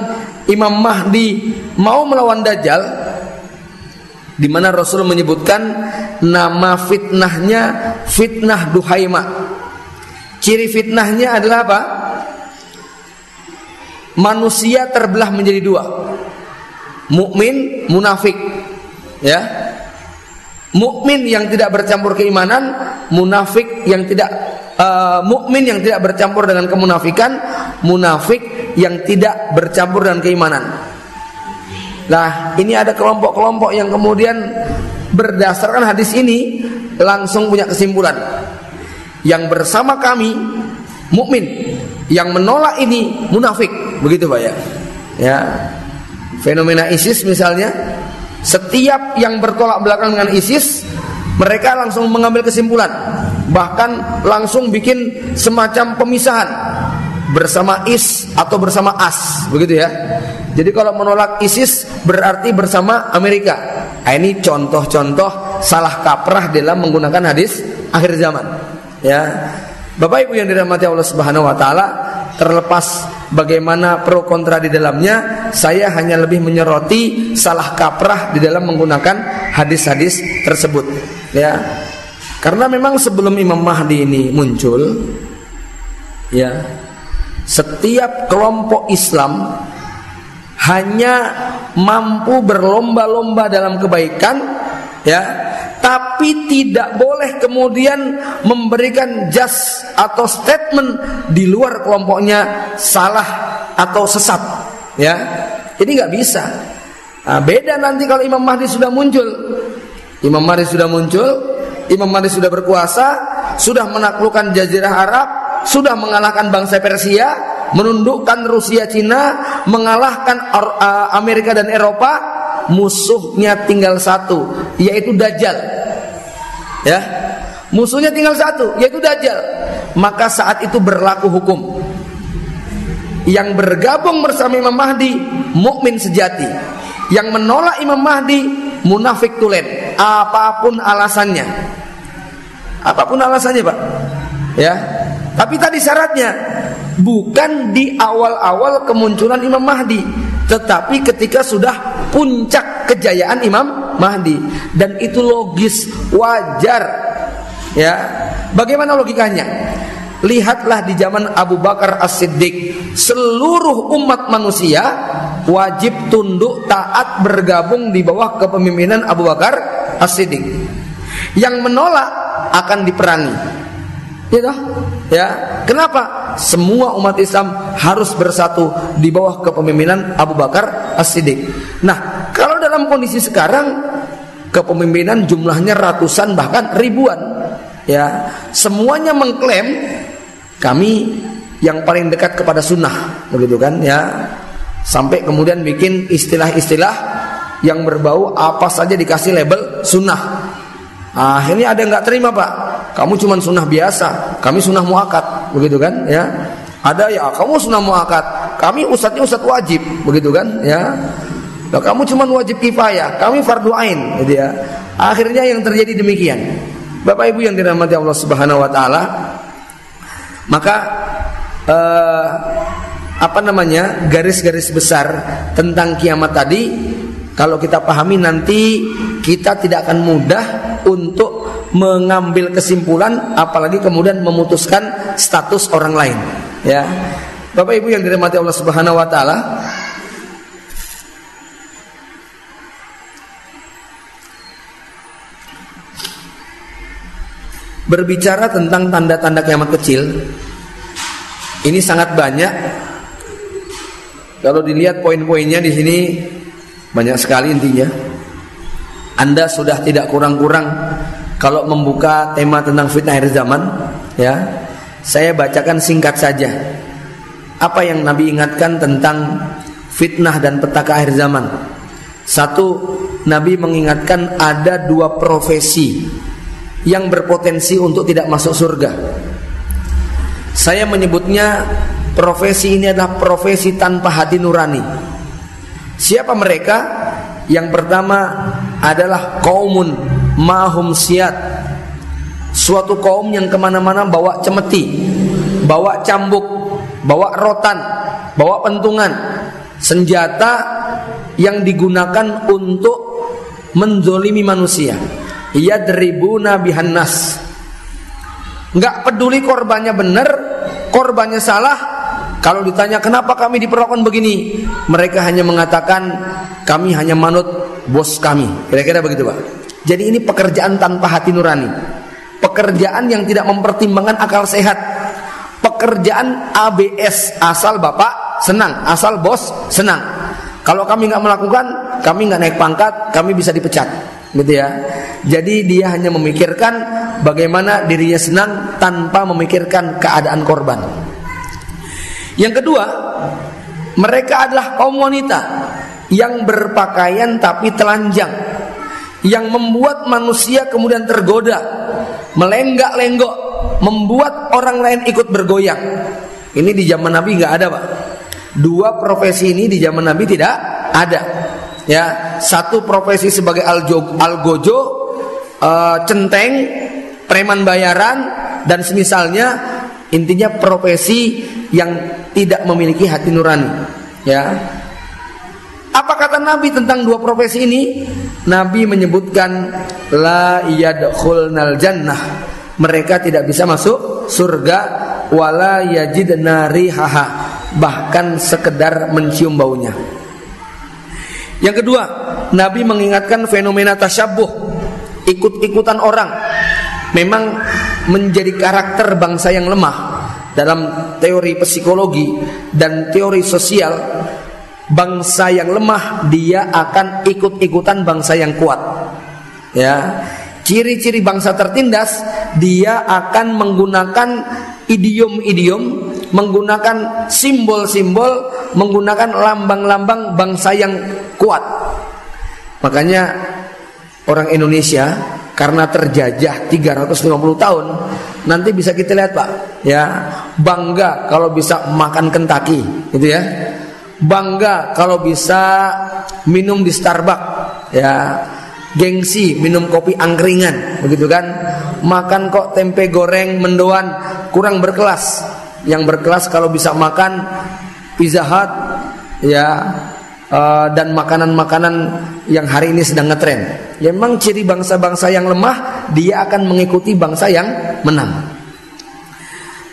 Imam Mahdi mau melawan Dajjal, di mana Rasul menyebutkan nama fitnahnya fitnah Duhaima. Ciri fitnahnya adalah apa? Manusia terbelah menjadi dua, mukmin, munafik. Ya, mukmin yang tidak bercampur keimanan, munafik yang tidak mukmin yang tidak bercampur dengan kemunafikan, munafik yang tidak bercampur dengan keimanan. Nah, ini ada kelompok-kelompok yang kemudian berdasarkan hadis ini langsung punya kesimpulan. Yang bersama kami mukmin, yang menolak ini munafik. Begitu Pak ya. Ya. Fenomena ISIS misalnya, setiap yang bertolak belakang dengan ISIS, mereka langsung mengambil kesimpulan, bahkan langsung bikin semacam pemisahan bersama IS atau bersama AS, begitu ya. Jadi kalau menolak ISIS berarti bersama Amerika. Nah, ini contoh-contoh salah kaprah dalam menggunakan hadis akhir zaman. Ya, Bapak Ibu yang dirahmati Allah Subhanahu Wa Taala, terlepas bagaimana pro kontra di dalamnya, saya hanya lebih menyoroti salah kaprah di dalam menggunakan hadis-hadis tersebut. Ya, karena memang sebelum Imam Mahdi ini muncul, ya, setiap kelompok Islam hanya mampu berlomba-lomba dalam kebaikan ya. Tapi tidak boleh kemudian memberikan jas atau statement di luar kelompoknya salah atau sesat, ya. Jadi nggak bisa. Nah, beda nanti kalau Imam Mahdi sudah muncul. Imam Mahdi sudah muncul, Imam Mahdi sudah berkuasa, sudah menaklukkan Jazirah Arab, sudah mengalahkan bangsa Persia, menundukkan Rusia, Cina, mengalahkan Amerika dan Eropa. Musuhnya tinggal satu, yaitu Dajjal, ya. Musuhnya tinggal satu, yaitu Dajjal. Maka saat itu berlaku hukum. Yang bergabung bersama Imam Mahdi mukmin sejati, yang menolak Imam Mahdi munafik tulen, apapun alasannya. Apapun alasannya, Pak, ya. Tapi tadi syaratnya bukan di awal-awal kemunculan Imam Mahdi, tetapi ketika sudah puncak kejayaan Imam Mahdi. Dan itu logis, wajar, ya. Bagaimana logikanya? Lihatlah di zaman Abu Bakar As-Siddiq, seluruh umat manusia wajib tunduk taat bergabung di bawah kepemimpinan Abu Bakar As-Siddiq. Yang menolak akan diperangi, gitu, ya. Kenapa? Semua umat Islam harus bersatu di bawah kepemimpinan Abu Bakar As-Siddiq. Nah, kalau dalam kondisi sekarang kepemimpinan jumlahnya ratusan bahkan ribuan, ya. Semuanya mengklaim kami yang paling dekat kepada sunnah, begitu kan, ya. Sampai kemudian bikin istilah-istilah yang berbau apa saja dikasih label sunnah. Akhirnya ada yang nggak terima, Pak. Kamu cuma sunnah biasa, kami sunnah muakkad, begitu kan, ya. Ada ya, kamu sunnah muakkad, kami ustadznya ustadz wajib, begitu kan, ya. Nah, kamu cuma wajib kifayah, kami fardu ain, gitu ya. Akhirnya yang terjadi demikian. Bapak Ibu yang dirahmati Allah Subhanahu wa taala, maka garis-garis besar tentang kiamat tadi kalau kita pahami, nanti kita tidak akan mudah untuk mengambil kesimpulan, apalagi kemudian memutuskan status orang lain, ya. Bapak Ibu yang dirahmati Allah Subhanahu wa taala, berbicara tentang tanda-tanda kiamat kecil ini sangat banyak. Kalau dilihat poin-poinnya di sini banyak sekali intinya. Anda sudah tidak kurang-kurang kalau membuka tema tentang fitnah akhir zaman, ya. Saya bacakan singkat saja apa yang Nabi ingatkan tentang fitnah dan petaka akhir zaman. Satu, Nabi mengingatkan ada dua profesi yang berpotensi untuk tidak masuk surga. Saya menyebutnya profesi ini adalah profesi tanpa hati nurani. Siapa mereka? Yang pertama adalah kaumun mahum siat, suatu kaum yang kemana-mana bawa cemeti, bawa cambuk, bawa rotan, bawa pentungan, senjata yang digunakan untuk menzolimi manusia. Yadribuna bihannas, nggak peduli korbannya benar, korbannya salah. Kalau ditanya kenapa kami diperlakukan begini, mereka hanya mengatakan kami hanya manut bos kami. Kira-kira begitu, Pak. Jadi ini pekerjaan tanpa hati nurani, pekerjaan yang tidak mempertimbangkan akal sehat, pekerjaan ABS, asal bapak senang, asal bos senang. Kalau kami nggak melakukan, kami nggak naik pangkat, kami bisa dipecat, gitu ya. Jadi dia hanya memikirkan bagaimana dirinya senang tanpa memikirkan keadaan korban. Yang kedua, mereka adalah kaum wanita yang berpakaian tapi telanjang, yang membuat manusia kemudian tergoda, melenggak-lenggok, membuat orang lain ikut bergoyang. Ini di zaman Nabi nggak ada, Pak. Dua profesi ini di zaman Nabi tidak ada, ya. Satu profesi sebagai algojo, centeng, preman bayaran dan semisalnya. Intinya profesi yang tidak memiliki hati nurani, ya. Apa kata Nabi tentang dua profesi ini? Nabi menyebutkan la yadkhulnal jannah, mereka tidak bisa masuk surga, wala yajidna rihaha, bahkan sekedar mencium baunya. Yang kedua, Nabi mengingatkan fenomena tasyabbuh, ikut-ikutan orang memang menjadi karakter bangsa yang lemah. Dalam teori psikologi dan teori sosial, bangsa yang lemah dia akan ikut-ikutan bangsa yang kuat. Ya, ciri-ciri bangsa tertindas, dia akan menggunakan idiom-idiom, menggunakan simbol-simbol, menggunakan lambang-lambang bangsa yang kuat. Makanya orang Indonesia karena terjajah 350 tahun, nanti bisa kita lihat Pak, ya, bangga kalau bisa makan Kentucky, gitu ya. Bangga kalau bisa minum di Starbucks, ya. Gengsi minum kopi angkringan, begitu kan. Makan kok tempe goreng mendoan, kurang berkelas. Yang berkelas kalau bisa makan Pizza Hut, ya, dan makanan-makanan yang hari ini sedang ngetren. Ya, memang ciri bangsa-bangsa yang lemah, dia akan mengikuti bangsa yang menang.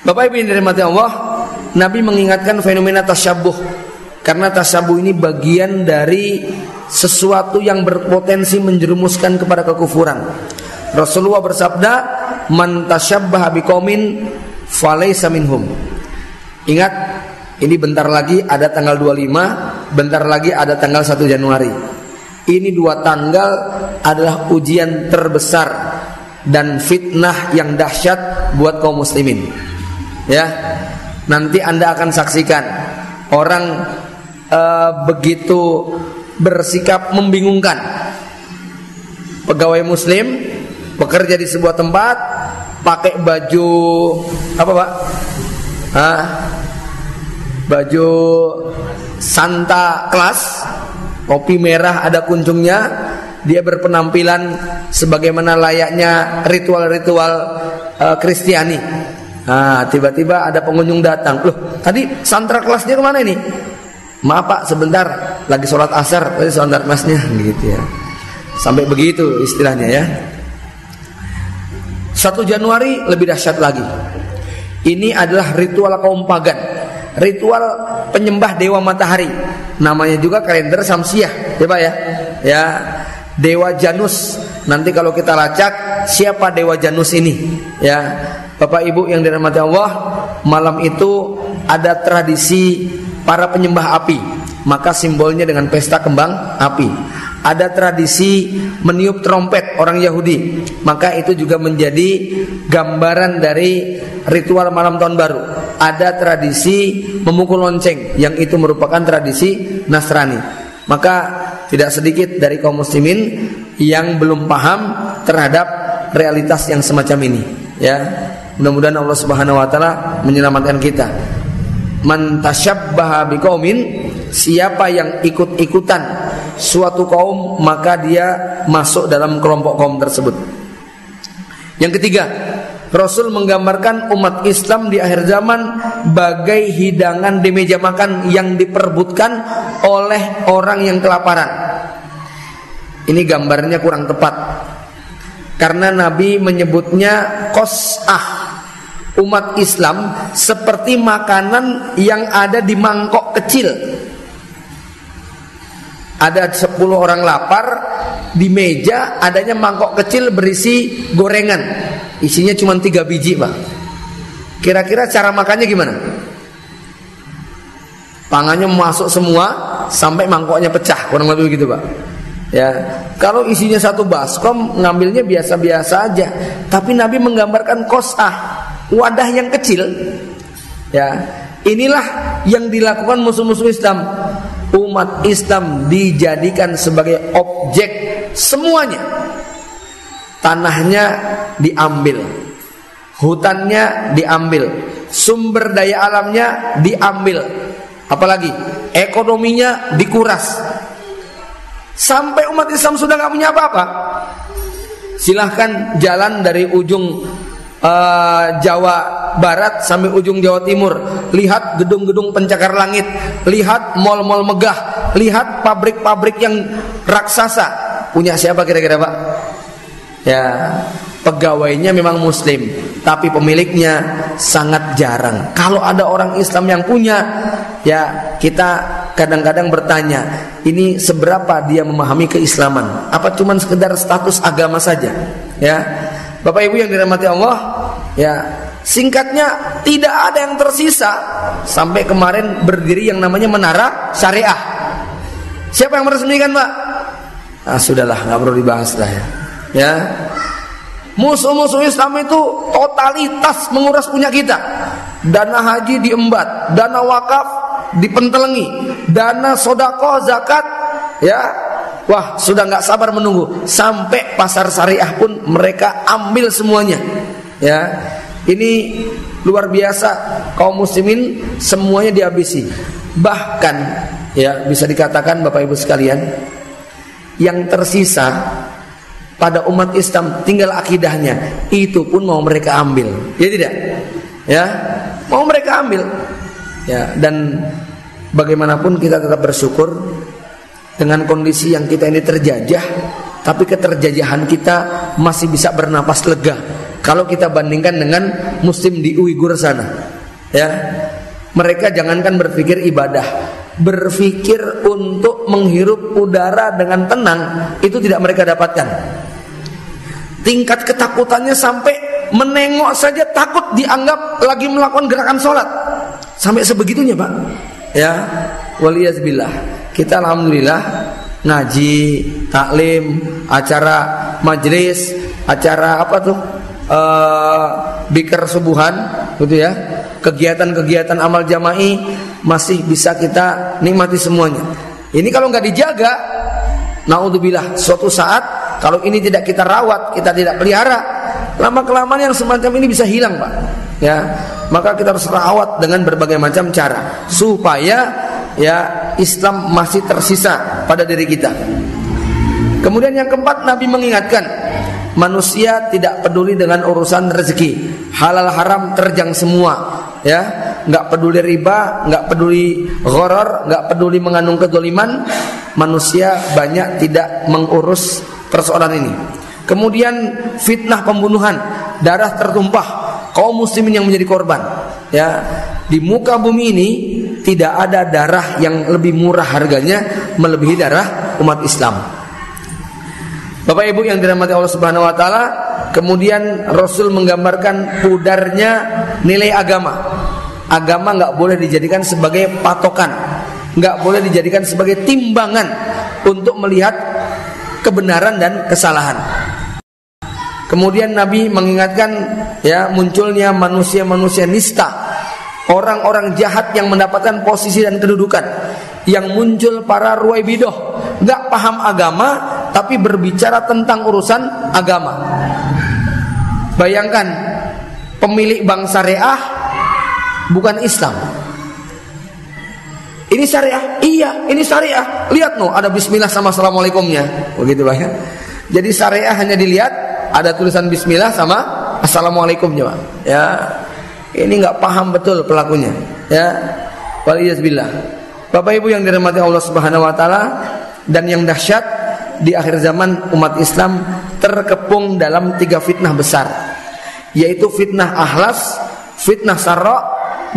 Bapak Ibu yang dirahmati Allah, Nabi mengingatkan fenomena tasyabuh, karena tasyabuh ini bagian dari sesuatu yang berpotensi menjerumuskan kepada kekufuran. Rasulullah bersabda, "Man tasyabbaha biqaumin falaysa minhum." Ingat, ini bentar lagi ada tanggal 25, bentar lagi ada tanggal 1 Januari. Ini 2 tanggal adalah ujian terbesar dan fitnah yang dahsyat buat kaum muslimin. Ya, nanti Anda akan saksikan orang begitu bersikap membingungkan. Pegawai muslim bekerja di sebuah tempat, pakai baju apa Pak? Baju Santa Claus, topi merah ada kuncungnya, dia berpenampilan sebagaimana layaknya ritual-ritual Kristiani. Tiba-tiba ada pengunjung datang. Loh, tadi Santa Clausnya kemana ini? Maaf Pak, sebentar, lagi sholat asar, tadi Santa Clausnya, gitu ya. Sampai begitu istilahnya ya. 1 Januari lebih dahsyat lagi. Ini adalah ritual kaum pagan, ritual penyembah dewa matahari. Namanya juga kalender Samsiah, ya Pak ya. Ya, Dewa Janus. Nanti kalau kita lacak, siapa Dewa Janus ini? Ya, Bapak Ibu yang dirahmati Allah, malam itu ada tradisi para penyembah api, maka simbolnya dengan pesta kembang api. Ada tradisi meniup trompet orang Yahudi, maka itu juga menjadi gambaran dari ritual malam tahun baru. Ada tradisi memukul lonceng, yang itu merupakan tradisi Nasrani. Maka tidak sedikit dari kaum muslimin yang belum paham terhadap realitas yang semacam ini. Ya, mudah-mudahan Allah Subhanahu wa taala menyelamatkan kita. Man tasyabbaha biqaumin, siapa yang ikut-ikutan suatu kaum, maka dia masuk dalam kelompok kaum tersebut. Yang ketiga, Rasul menggambarkan umat Islam di akhir zaman bagai hidangan di meja makan yang diperebutkan oleh orang yang kelaparan. Ini gambarnya kurang tepat, karena Nabi menyebutnya qas'ah. Umat Islam seperti makanan yang ada di mangkok kecil. Ada 10 orang lapar, di meja adanya mangkok kecil berisi gorengan, isinya cuma 3 biji Pak. Kira-kira cara makannya gimana? Tangannya masuk semua sampai mangkoknya pecah, kurang lebih gitu Pak. Ya, kalau isinya 1 baskom, ngambilnya biasa-biasa aja. Tapi Nabi menggambarkan qas'ah, wadah yang kecil. Ya, inilah yang dilakukan musuh-musuh Islam. Umat Islam dijadikan sebagai objek semuanya. Tanahnya diambil, hutannya diambil, sumber daya alamnya diambil, apalagi ekonominya dikuras. Sampai umat Islam sudah gak punya apa-apa. Silahkan jalan dari ujung Jawa Barat sampai ujung Jawa Timur, lihat gedung-gedung pencakar langit, lihat mal-mal megah, lihat pabrik-pabrik yang raksasa. Punya siapa kira-kira Pak? Ya, pegawainya memang muslim, tapi pemiliknya sangat jarang. Kalau ada orang Islam yang punya, ya kita kadang-kadang bertanya, ini seberapa dia memahami keislaman? Apa cuman sekedar status agama saja? Ya, Bapak Ibu yang dirahmati Allah, ya, singkatnya tidak ada yang tersisa sampai kemarin berdiri yang namanya Menara Syariah. Siapa yang meresmikan, Pak? Ah, sudahlah, nggak perlu dibahas lah ya. Ya, musuh-musuh Islam itu totalitas menguras punya kita. Dana haji diembat, dana wakaf dipentelengi, dana sodako zakat, ya, wah sudah nggak sabar menunggu sampai pasar syariah pun mereka ambil semuanya. Ya, ini luar biasa, kaum muslimin semuanya dihabisi. Bahkan ya bisa dikatakan Bapak Ibu sekalian, yang tersisa pada umat Islam tinggal akidahnya, itu pun mau mereka ambil, ya tidak? Ya, mau mereka ambil. Ya, dan bagaimanapun kita tetap bersyukur dengan kondisi yang kita ini terjajah, tapi keterjajahan kita masih bisa bernapas lega kalau kita bandingkan dengan muslim di Uighur sana. Ya, mereka jangankan berpikir ibadah, berpikir untuk menghirup udara dengan tenang itu tidak mereka dapatkan. Tingkat ketakutannya sampai menengok saja takut dianggap lagi melakukan gerakan sholat, sampai sebegitunya, Pak. Ya, waliyazbillah. Kita alhamdulillah ngaji, taklim, acara majelis, acara apa tuh, bikar subuhan, gitu ya. Kegiatan-kegiatan amal jama'i masih bisa kita nikmati semuanya. Ini kalau nggak dijaga, naudzubillah, suatu saat kalau ini tidak kita rawat, kita tidak pelihara, lama-kelamaan yang semacam ini bisa hilang, Pak. Ya, maka kita harus rawat dengan berbagai macam cara supaya ya Islam masih tersisa pada diri kita. Kemudian yang keempat, Nabi mengingatkan manusia tidak peduli dengan urusan rezeki, halal haram terjang semua. Ya, nggak peduli riba, nggak peduli gharar, nggak peduli mengandung kezaliman. Manusia banyak tidak mengurus persoalan ini. Kemudian fitnah pembunuhan, darah tertumpah, kaum muslimin yang menjadi korban. Ya, di muka bumi ini tidak ada darah yang lebih murah harganya melebihi darah umat Islam. Bapak Ibu yang dirahmati Allah Subhanahu wa taala, kemudian Rasul menggambarkan pudarnya nilai agama. Agama nggak boleh dijadikan sebagai patokan, nggak boleh dijadikan sebagai timbangan untuk melihat kebenaran dan kesalahan. Kemudian Nabi mengingatkan ya munculnya manusia-manusia nista, orang-orang jahat yang mendapatkan posisi dan kedudukan, yang muncul para ruwaibidoh, nggak paham agama tapi berbicara tentang urusan agama. Bayangkan pemilik bank syariah bukan Islam. Ini syariah, iya ini syariah. Lihat no, ada bismillah sama assalamualaikumnya, begitu Pak ya. Jadi syariah hanya dilihat ada tulisan bismillah sama assalamualaikum coba. Ya, ini nggak paham betul pelakunya. Ya, waliyazbillah. Bapak Ibu yang dirahmati Allah Subhanahu Wa Taala, dan yang dahsyat di akhir zaman umat Islam terkepung dalam 3 fitnah besar, yaitu fitnah ahlas, fitnah sarra,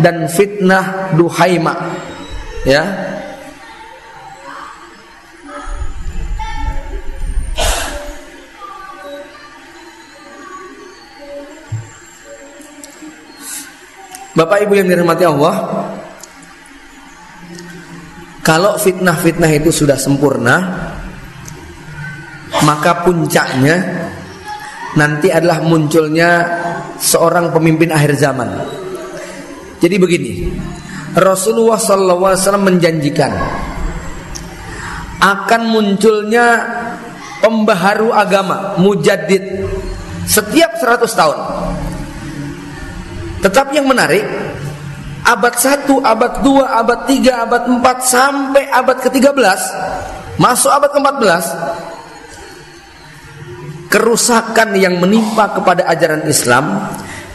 dan fitnah duhaima. Ya, Bapak Ibu yang dirahmati Allah, kalau fitnah-fitnah itu sudah sempurna, maka puncaknya nanti adalah munculnya seorang pemimpin akhir zaman. Jadi begini, Rasulullah SAW menjanjikan akan munculnya pembaharu agama, mujaddid, setiap 100 tahun. Tetapi yang menarik, abad 1, abad 2, abad 3, abad 4 sampai abad ke-13, masuk abad ke-14, kerusakan yang menimpa kepada ajaran Islam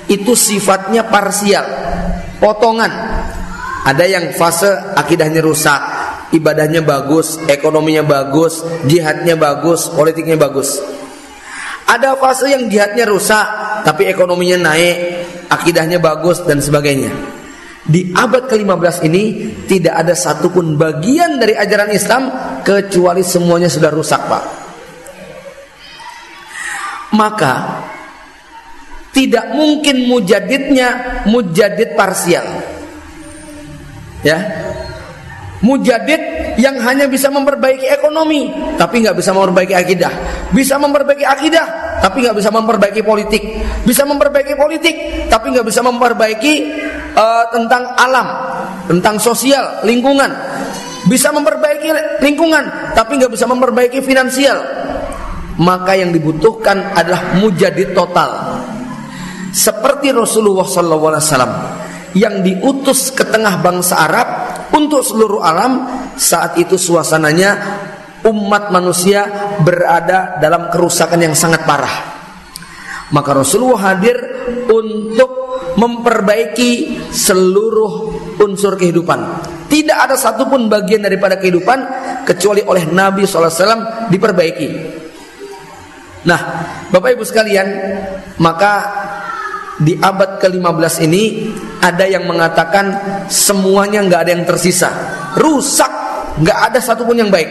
itu sifatnya parsial, potongan. Ada yang fase akidahnya rusak, ibadahnya bagus, ekonominya bagus, jihadnya bagus, politiknya bagus. Ada fase yang jihadnya rusak tapi ekonominya naik, akidahnya bagus dan sebagainya. Di abad ke-15 ini tidak ada satupun bagian dari ajaran Islam kecuali semuanya sudah rusak, Pak. Maka tidak mungkin mujadidnya mujadid parsial, ya. Mujadid yang hanya bisa memperbaiki ekonomi tapi nggak bisa memperbaiki akidah, bisa memperbaiki akidah tapi nggak bisa memperbaiki politik, bisa memperbaiki politik tapi nggak bisa memperbaiki tentang alam, tentang sosial, lingkungan, bisa memperbaiki lingkungan tapi nggak bisa memperbaiki finansial. Maka yang dibutuhkan adalah mujadid total, seperti Rasulullah SAW yang diutus ke tengah bangsa Arab untuk seluruh alam. Saat itu suasananya umat manusia berada dalam kerusakan yang sangat parah. Maka Rasulullah hadir untuk memperbaiki seluruh unsur kehidupan. Tidak ada satupun bagian daripada kehidupan kecuali oleh Nabi SAW diperbaiki. Nah, Bapak Ibu sekalian, maka di abad ke-15 ini ada yang mengatakan semuanya nggak ada yang tersisa, rusak, nggak ada satupun yang baik.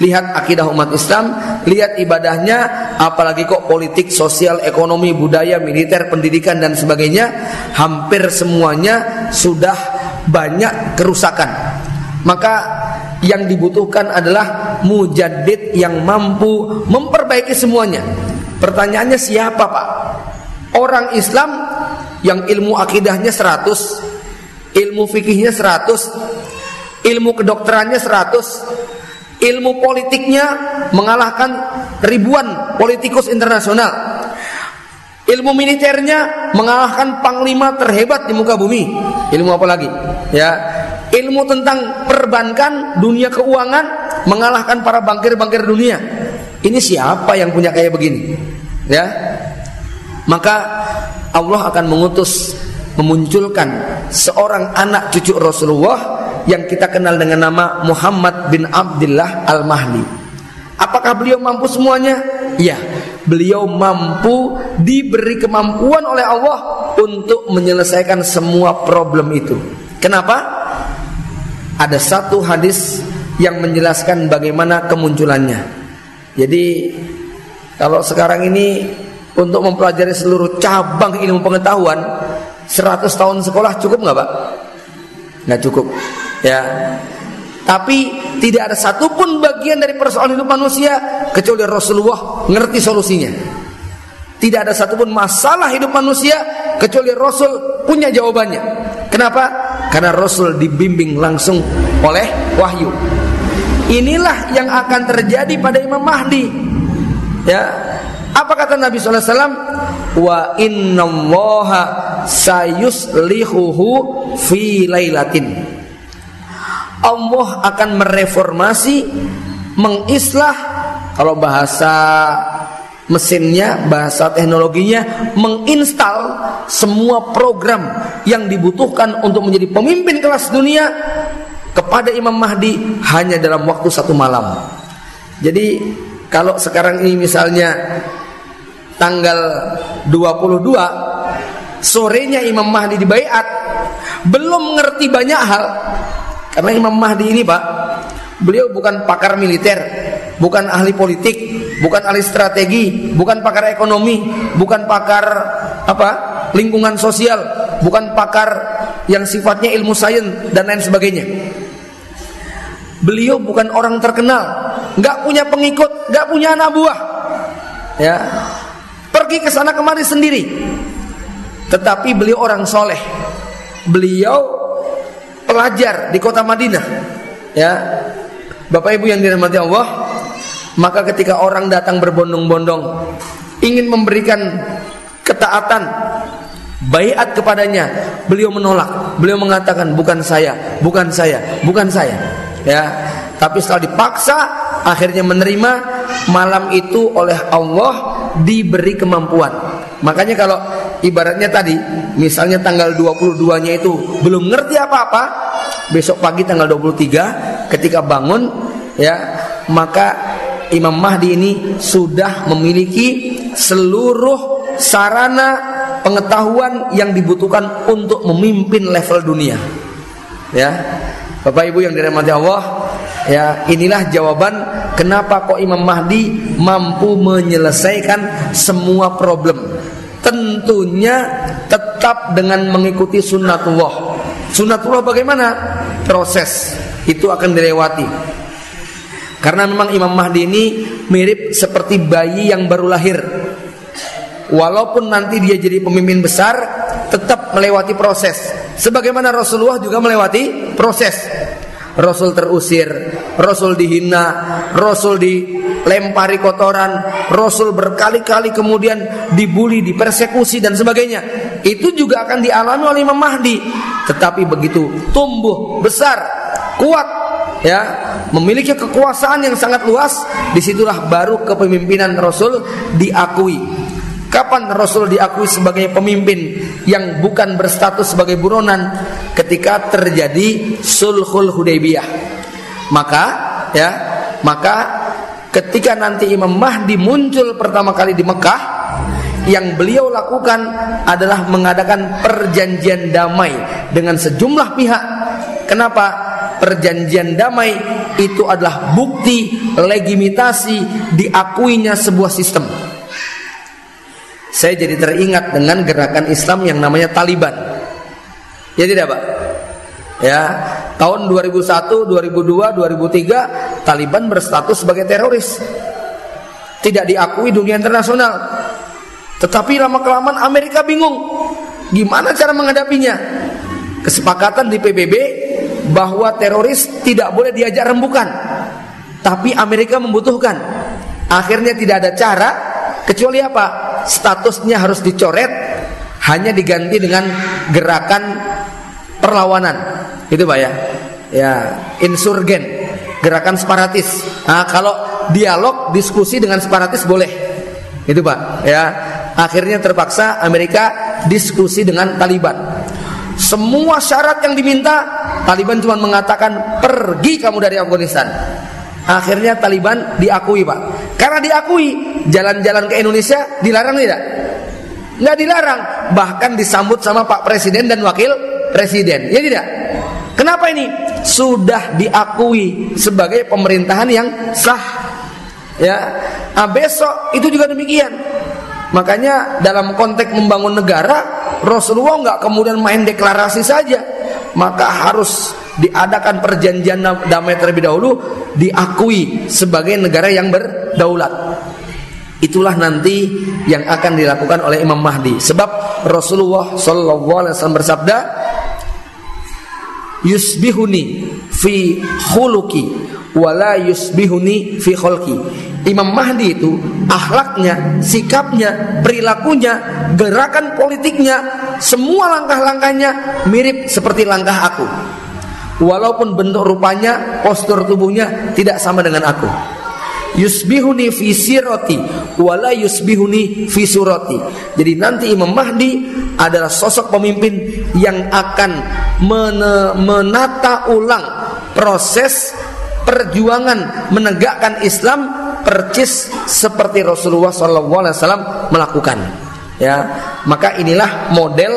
Lihat akidah umat Islam, lihat ibadahnya, apalagi kok politik, sosial, ekonomi, budaya, militer, pendidikan dan sebagainya, hampir semuanya sudah banyak kerusakan. Maka yang dibutuhkan adalah mujadid yang mampu memperbaiki semuanya. Pertanyaannya siapa, Pak? Orang Islam yang ilmu akidahnya 100, ilmu fikihnya 100, ilmu kedokterannya 100, ilmu politiknya mengalahkan ribuan politikus internasional, ilmu militernya mengalahkan panglima terhebat di muka bumi. Ilmu apa lagi? Ya, ilmu tentang perbankan, dunia keuangan mengalahkan para bankir-bankir dunia. Ini siapa yang punya kayak begini? Ya. Maka Allah akan mengutus, memunculkan seorang anak cucu Rasulullah yang kita kenal dengan nama Muhammad bin Abdullah Al-Mahdi. Apakah beliau mampu semuanya? Ya, beliau mampu, diberi kemampuan oleh Allah untuk menyelesaikan semua problem itu. Kenapa? Ada satu hadis yang menjelaskan bagaimana kemunculannya. Jadi kalau sekarang ini untuk mempelajari seluruh cabang ilmu pengetahuan 100 tahun sekolah cukup nggak, Pak? Nggak cukup, ya. Tapi tidak ada satupun bagian dari persoalan hidup manusia kecuali Rasulullah ngerti solusinya. Tidak ada satupun masalah hidup manusia kecuali Rasul punya jawabannya. Kenapa? Karena Rasul dibimbing langsung oleh wahyu. Inilah yang akan terjadi pada Imam Mahdi. Ya. Apa kata Nabi SAW? Wa innallaha sayuslihuhu fi lailatin. Allah akan mereformasi, mengislah, kalau bahasa mesinnya, bahasa teknologinya, menginstal semua program yang dibutuhkan untuk menjadi pemimpin kelas dunia kepada Imam Mahdi hanya dalam waktu 1 malam. Jadi kalau sekarang ini misalnya tanggal 22 sorenya Imam Mahdi dibaiat, belum mengerti banyak hal. Karena Imam Mahdi ini, Pak, beliau bukan pakar militer, bukan ahli politik, bukan ahli strategi, bukan pakar ekonomi, bukan pakar lingkungan sosial, bukan pakar yang sifatnya ilmu sains dan lain sebagainya. Beliau bukan orang terkenal, nggak punya pengikut, nggak punya anak buah, ya. Pergi ke sana kemari sendiri. Tetapi beliau orang soleh. Beliau pelajar di kota Madinah. Ya, Bapak Ibu yang dirahmati Allah. Maka ketika orang datang berbondong-bondong ingin memberikan ketaatan, baiat kepadanya, beliau menolak. Beliau mengatakan bukan saya, bukan saya, bukan saya. Ya, tapi setelah dipaksa akhirnya menerima. Malam itu oleh Allah diberi kemampuan. Makanya kalau ibaratnya tadi, misalnya tanggal 22-nya itu belum ngerti apa-apa, besok pagi tanggal 23 ketika bangun, ya, maka Imam Mahdi ini sudah memiliki seluruh sarana pengetahuan yang dibutuhkan untuk memimpin level dunia. Ya, Bapak Ibu yang dirahmati Allah, ya, inilah jawaban kenapa kok Imam Mahdi mampu menyelesaikan semua problem. Tentunya tetap dengan mengikuti sunnatullah. Sunnatullah bagaimana? Proses itu akan dilewati. Karena memang Imam Mahdi ini mirip seperti bayi yang baru lahir. Walaupun nanti dia jadi pemimpin besar, tetap melewati proses. Sebagaimana Rasulullah juga melewati proses. Rasul terusir, Rasul dihina, Rasul dilempari kotoran, Rasul berkali-kali kemudian dibully, dipersekusi dan sebagainya. Itu juga akan dialami oleh Imam Mahdi. Tetapi begitu tumbuh besar, kuat, ya, memiliki kekuasaan yang sangat luas, disitulah baru kepemimpinan Rasul diakui. Kapan Rasul diakui sebagai pemimpin yang bukan berstatus sebagai buronan? Ketika terjadi Sulhul Hudaybiyah. Maka ketika nanti Imam Mahdi muncul pertama kali di Mekah, yang beliau lakukan adalah mengadakan perjanjian damai dengan sejumlah pihak. Kenapa? Perjanjian damai itu adalah bukti legitimasi diakuinya sebuah sistem. Saya jadi teringat dengan gerakan Islam yang namanya Taliban. Ya tidak Pak? Ya, tahun 2001, 2002, 2003 Taliban berstatus sebagai teroris. Tidak diakui dunia internasional. Tetapi lama-kelamaan Amerika bingung gimana cara menghadapinya. Kesepakatan di PBB bahwa teroris tidak boleh diajak rembukan. Tapi Amerika membutuhkan. Akhirnya tidak ada cara kecuali apa? Statusnya harus dicoret, hanya diganti dengan gerakan perlawanan. Itu Pak ya. Ya, insurgen, gerakan separatis. Nah, kalau dialog, diskusi dengan separatis boleh. Itu Pak, ya. Akhirnya terpaksa Amerika diskusi dengan Taliban. Semua syarat yang diminta, Taliban cuma mengatakan pergi kamu dari Afghanistan. Akhirnya Taliban diakui Pak. Karena diakui, jalan-jalan ke Indonesia dilarang tidak? Nggak dilarang. Bahkan disambut sama Pak Presiden dan Wakil Presiden. Ya tidak? Kenapa ini? Sudah diakui sebagai pemerintahan yang sah. Ya. Nah, besok itu juga demikian. Makanya dalam konteks membangun negara, Rasulullah nggak kemudian main deklarasi saja. Maka harus diadakan perjanjian damai terlebih dahulu, diakui sebagai negara yang berdaulat. Itulah nanti yang akan dilakukan oleh Imam Mahdi. Sebab Rasulullah SAW bersabda, yusbihuni fi khuluqi wala yusbihuni fi kholqi. Imam Mahdi itu akhlaknya, sikapnya, perilakunya, gerakan politiknya, semua langkah-langkahnya mirip seperti langkah aku. Walaupun bentuk rupanya, postur tubuhnya tidak sama dengan aku. Yusbihuni fi sirati wala yusbihuni fi surati. Jadi nanti Imam Mahdi adalah sosok pemimpin yang akan menata ulang proses perjuangan menegakkan Islam percis seperti Rasulullah SAW melakukan. Ya, maka inilah model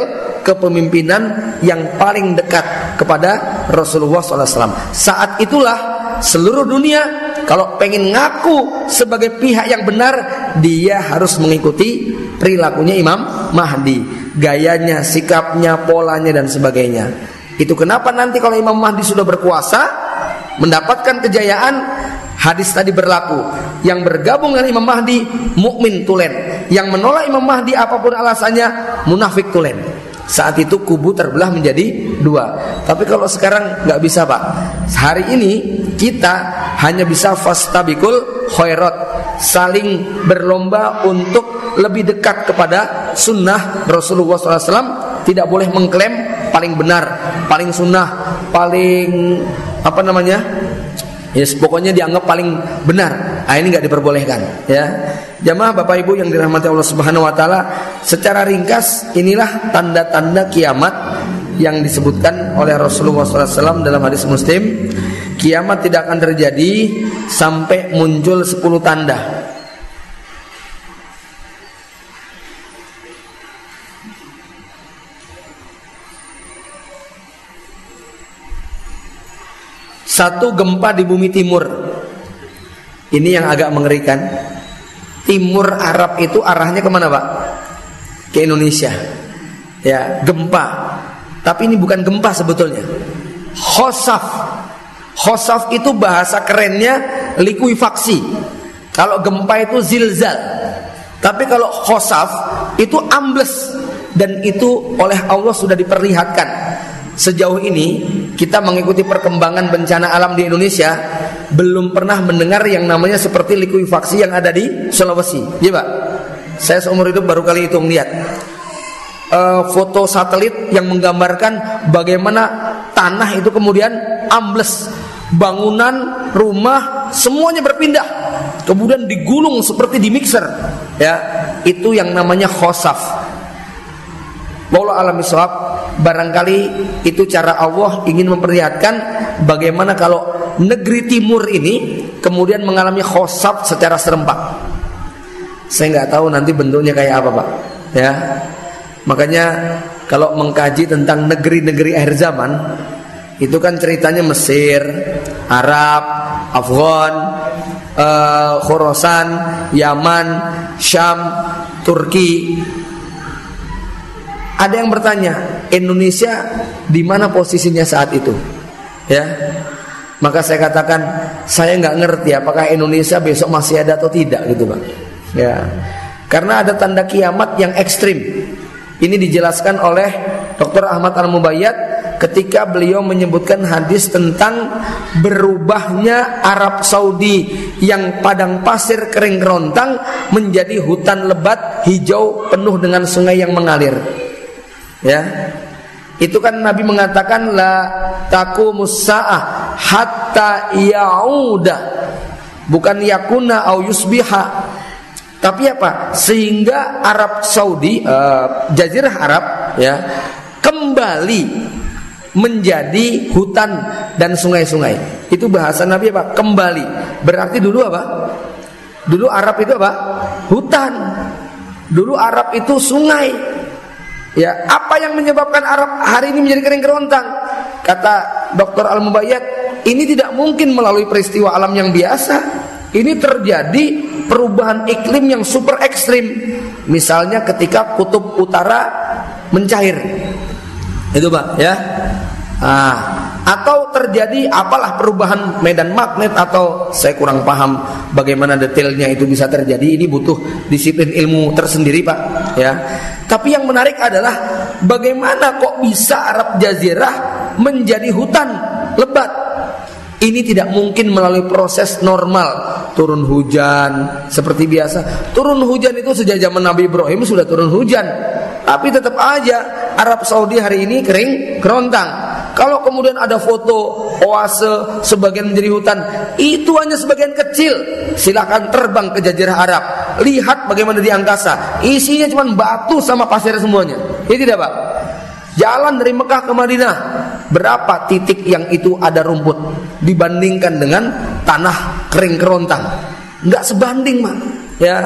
kepemimpinan yang paling dekat kepada Rasulullah SAW. Saat itulah seluruh dunia kalau pengen ngaku sebagai pihak yang benar, dia harus mengikuti perilakunya Imam Mahdi, gayanya, sikapnya, polanya dan sebagainya. Itu kenapa nanti kalau Imam Mahdi sudah berkuasa, mendapatkan kejayaan, hadis tadi berlaku. Yang bergabung dengan Imam Mahdi mukmin tulen, yang menolak Imam Mahdi apapun alasannya munafik tulen. Saat itu kubu terbelah menjadi dua. Tapi kalau sekarang nggak bisa Pak. Hari ini kita hanya bisa fastabiqul khairat, saling berlomba untuk lebih dekat kepada sunnah Rasulullah SAW. Tidak boleh mengklaim paling benar, paling sunnah, paling apa namanya? Yes, pokoknya dianggap paling benar. Nah, ini nggak diperbolehkan. Ya, jamaah Bapak Ibu yang dirahmati Allah Subhanahu Wa Taala. Secara ringkas, inilah tanda-tanda kiamat yang disebutkan oleh Rasulullah SAW dalam hadis Muslim. Kiamat tidak akan terjadi sampai muncul 10 tanda. Satu gempa di bumi timur. Ini yang agak mengerikan. Timur Arab itu arahnya kemana Pak? Ke Indonesia. Ya, gempa. Tapi ini bukan gempa sebetulnya. Khosaf. Khosaf itu bahasa kerennya likuifaksi. Kalau gempa itu zilzal. Tapi kalau khosaf itu ambles. Dan itu oleh Allah sudah diperlihatkan. Sejauh ini kita mengikuti perkembangan bencana alam di Indonesia, belum pernah mendengar yang namanya seperti likuifaksi yang ada di Sulawesi. Iya Pak? Saya seumur hidup baru kali itu melihat foto satelit yang menggambarkan bagaimana tanah itu kemudian ambles, bangunan, rumah semuanya berpindah, kemudian digulung seperti di mixer. Ya, itu yang namanya khosaf. Wallahu a'lam bishawab. Barangkali itu cara Allah ingin memperlihatkan bagaimana kalau negeri timur ini kemudian mengalami khosaf secara serempak. Saya nggak tahu nanti bentuknya kayak apa Pak. Ya, makanya kalau mengkaji tentang negeri-negeri akhir zaman, itu kan ceritanya Mesir, Arab, Afghan, Khorasan, Yaman, Syam, Turki. Ada yang bertanya, Indonesia di mana posisinya saat itu? Ya, maka saya katakan saya nggak ngerti apakah Indonesia besok masih ada atau tidak gitu Pak. Ya, karena ada tanda kiamat yang ekstrim. Ini dijelaskan oleh Dr. Ahmad Al-Mubayyad ketika beliau menyebutkan hadis tentang berubahnya Arab Saudi yang padang pasir kering kerontang menjadi hutan lebat hijau penuh dengan sungai yang mengalir. Ya, itu kan Nabi mengatakan la taqumus saah hatta yauda, bukan yakuna au yusbiha. Tapi apa? Sehingga Arab Saudi, Jazirah Arab, ya, kembali menjadi hutan dan sungai-sungai. Itu bahasa Nabi apa? Kembali. Berarti dulu apa? Dulu Arab itu apa? Hutan. Dulu Arab itu sungai. Ya, apa yang menyebabkan Arab hari ini menjadi kering kerontang? Kata Dr. Al-Mubayyad, ini tidak mungkin melalui peristiwa alam yang biasa. Ini terjadi perubahan iklim yang super ekstrim. Misalnya ketika kutub utara mencair. Itu Pak, ya. Atau terjadi apalah perubahan medan magnet, atau saya kurang paham bagaimana detailnya itu bisa terjadi. Ini butuh disiplin ilmu tersendiri Pak, ya. Tapi yang menarik adalah bagaimana kok bisa Arab Jazirah menjadi hutan lebat. Ini tidak mungkin melalui proses normal. Turun hujan seperti biasa. Turun hujan itu sejak zaman Nabi Ibrahim sudah turun hujan. Tapi tetap aja Arab Saudi hari ini kering kerontang. Kalau kemudian ada foto oase sebagian menjadi hutan, itu hanya sebagian kecil. Silakan terbang ke Jazirah Arab, lihat bagaimana di angkasa. Isinya cuma batu sama pasir semuanya. Ini tidak Pak. Jalan dari Mekah ke Madinah, berapa titik yang itu ada rumput dibandingkan dengan tanah kering kerontang? Enggak sebanding Pak. Ya,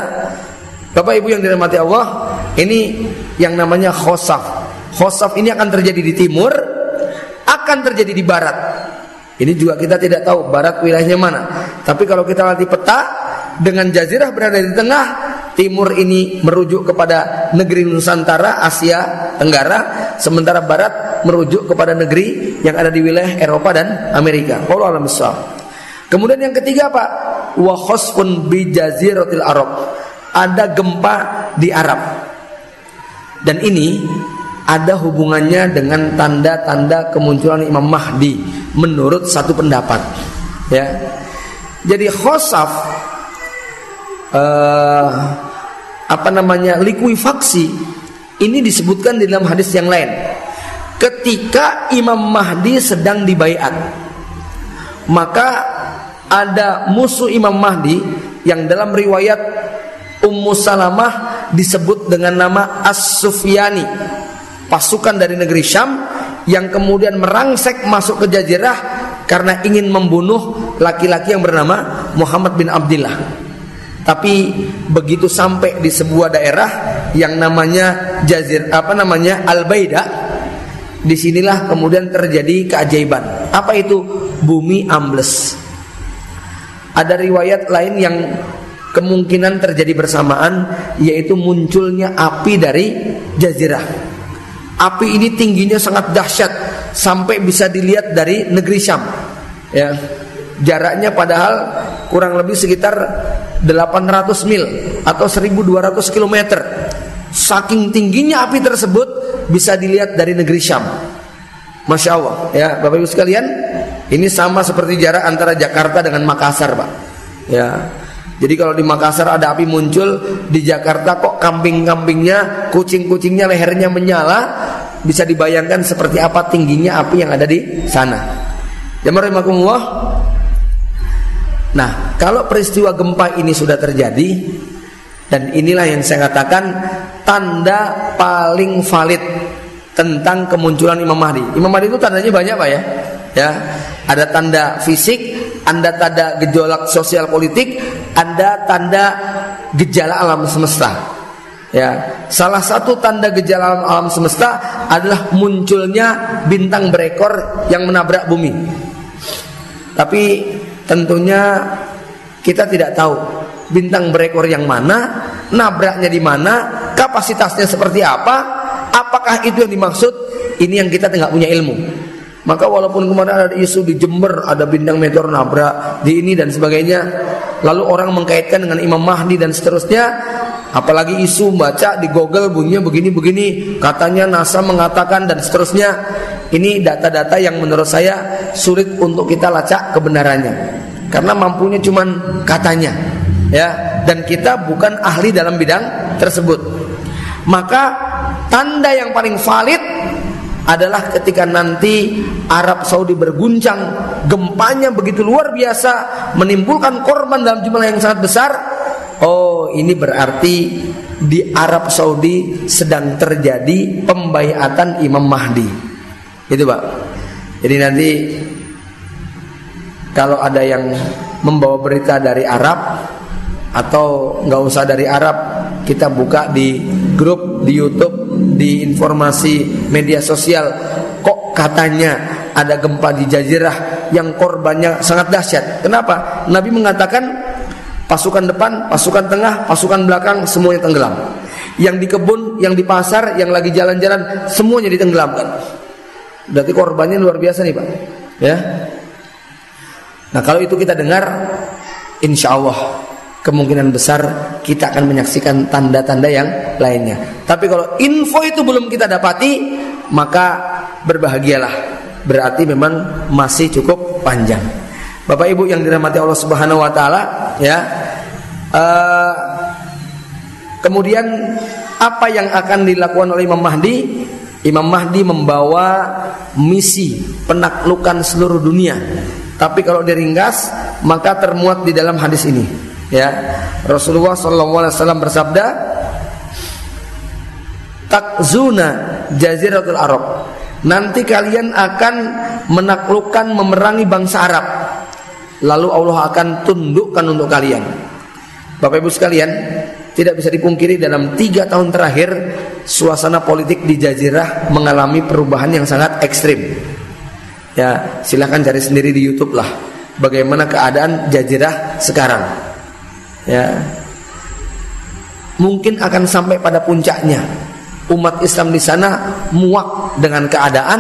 Bapak Ibu yang dirahmati Allah, ini yang namanya khosaf. Khosaf ini akan terjadi di timur, akan terjadi di barat. Ini juga kita tidak tahu barat wilayahnya mana. Tapi kalau kita lihat di peta, dengan jazirah berada di tengah, timur ini merujuk kepada negeri Nusantara, Asia Tenggara, sementara barat merujuk kepada negeri yang ada di wilayah Eropa dan Amerika. Wallahu a'lam bishawab. Kemudian yang ketiga Pak, wa khosfun bi jaziratil Arab. Ada gempa di Arab. Dan ini ada hubungannya dengan tanda-tanda kemunculan Imam Mahdi menurut satu pendapat. Ya. Jadi khosaf likuifaksi ini disebutkan di dalam hadis yang lain. Ketika Imam Mahdi sedang dibaiat, maka ada musuh Imam Mahdi yang dalam riwayat Ummu Salamah disebut dengan nama As-Sufyani, pasukan dari negeri Syam yang kemudian merangsek masuk ke Jazirah karena ingin membunuh laki-laki yang bernama Muhammad bin Abdillah. Tapi begitu sampai di sebuah daerah yang namanya Al-Baida, disinilah kemudian terjadi keajaiban. Apa itu? bumi ambles. Ada riwayat lain yang kemungkinan terjadi bersamaan, yaitu munculnya api dari jazirah. Api ini tingginya sangat dahsyat sampai bisa dilihat dari negeri Syam. Ya, jaraknya padahal kurang lebih sekitar 800 mil atau 1200 km. Saking tingginya api tersebut bisa dilihat dari negeri Syam. Masya Allah, ya Bapak Ibu sekalian, ini sama seperti jarak antara Jakarta dengan Makassar, Pak. Ya, jadi kalau di Makassar ada api muncul, di Jakarta kok kambing-kambingnya, kucing-kucingnya lehernya menyala, bisa dibayangkan seperti apa tingginya api yang ada di sana. Jamaah rahimakumullah. Nah, kalau peristiwa gempa ini sudah terjadi, dan inilah yang saya katakan tanda paling valid tentang kemunculan Imam Mahdi. Imam Mahdi itu tandanya banyak, Pak, ya. Ya, ada tanda fisik, ada tanda gejolak sosial politik, ada tanda gejala alam semesta. Ya, salah satu tanda gejala alam semesta adalah munculnya bintang berekor yang menabrak bumi. Tapi tentunya kita tidak tahu bintang berekor yang mana, nabraknya di mana, kapasitasnya seperti apa, apakah itu yang dimaksud. Ini yang kita tidak punya ilmu. Maka walaupun kemarin ada isu di Jember ada bintang meteor nabrak di ini dan sebagainya, lalu orang mengkaitkan dengan Imam Mahdi dan seterusnya, apalagi isu baca di Google bunyinya begini-begini, katanya NASA mengatakan dan seterusnya. Ini data-data yang menurut saya sulit untuk kita lacak kebenarannya, karena mampunya cuman katanya, ya, dan kita bukan ahli dalam bidang tersebut. Maka tanda yang paling valid adalah ketika nanti Arab Saudi berguncang, gempanya begitu luar biasa, menimbulkan korban dalam jumlah yang sangat besar. Oh, ini berarti di Arab Saudi sedang terjadi pembaiatan Imam Mahdi. Itu, Pak. Jadi nanti kalau ada yang membawa berita dari Arab, atau nggak usah dari Arab, kita buka di grup di YouTube, di informasi media sosial, kok katanya ada gempa di Jazirah yang korbannya sangat dahsyat. Kenapa? Nabi mengatakan pasukan depan, pasukan tengah, pasukan belakang semuanya tenggelam. Yang di kebun, yang di pasar, yang lagi jalan-jalan semuanya ditenggelamkan. Berarti korbannya luar biasa nih, Pak. Ya. Nah, kalau itu kita dengar, insya Allah kemungkinan besar kita akan menyaksikan tanda-tanda yang lainnya. Tapi kalau info itu belum kita dapati, maka berbahagialah, berarti memang masih cukup panjang. Bapak Ibu yang dirahmati Allah Subhanahu wa taala, ya. Kemudian apa yang akan dilakukan oleh Imam Mahdi? Imam Mahdi membawa misi penaklukan seluruh dunia. Tapi kalau diringkas, maka termuat di dalam hadis ini. Ya, Rasulullah SAW bersabda, "Takzuna Jaziratul Arab." Nanti kalian akan menaklukkan, memerangi bangsa Arab. Lalu Allah akan tundukkan untuk kalian. Bapak Ibu sekalian, tidak bisa dipungkiri dalam 3 tahun terakhir suasana politik di Jazirah mengalami perubahan yang sangat ekstrim. Ya, silahkan cari sendiri di YouTube lah bagaimana keadaan Jazirah sekarang. Ya, mungkin akan sampai pada puncaknya. Umat Islam di sana muak dengan keadaan,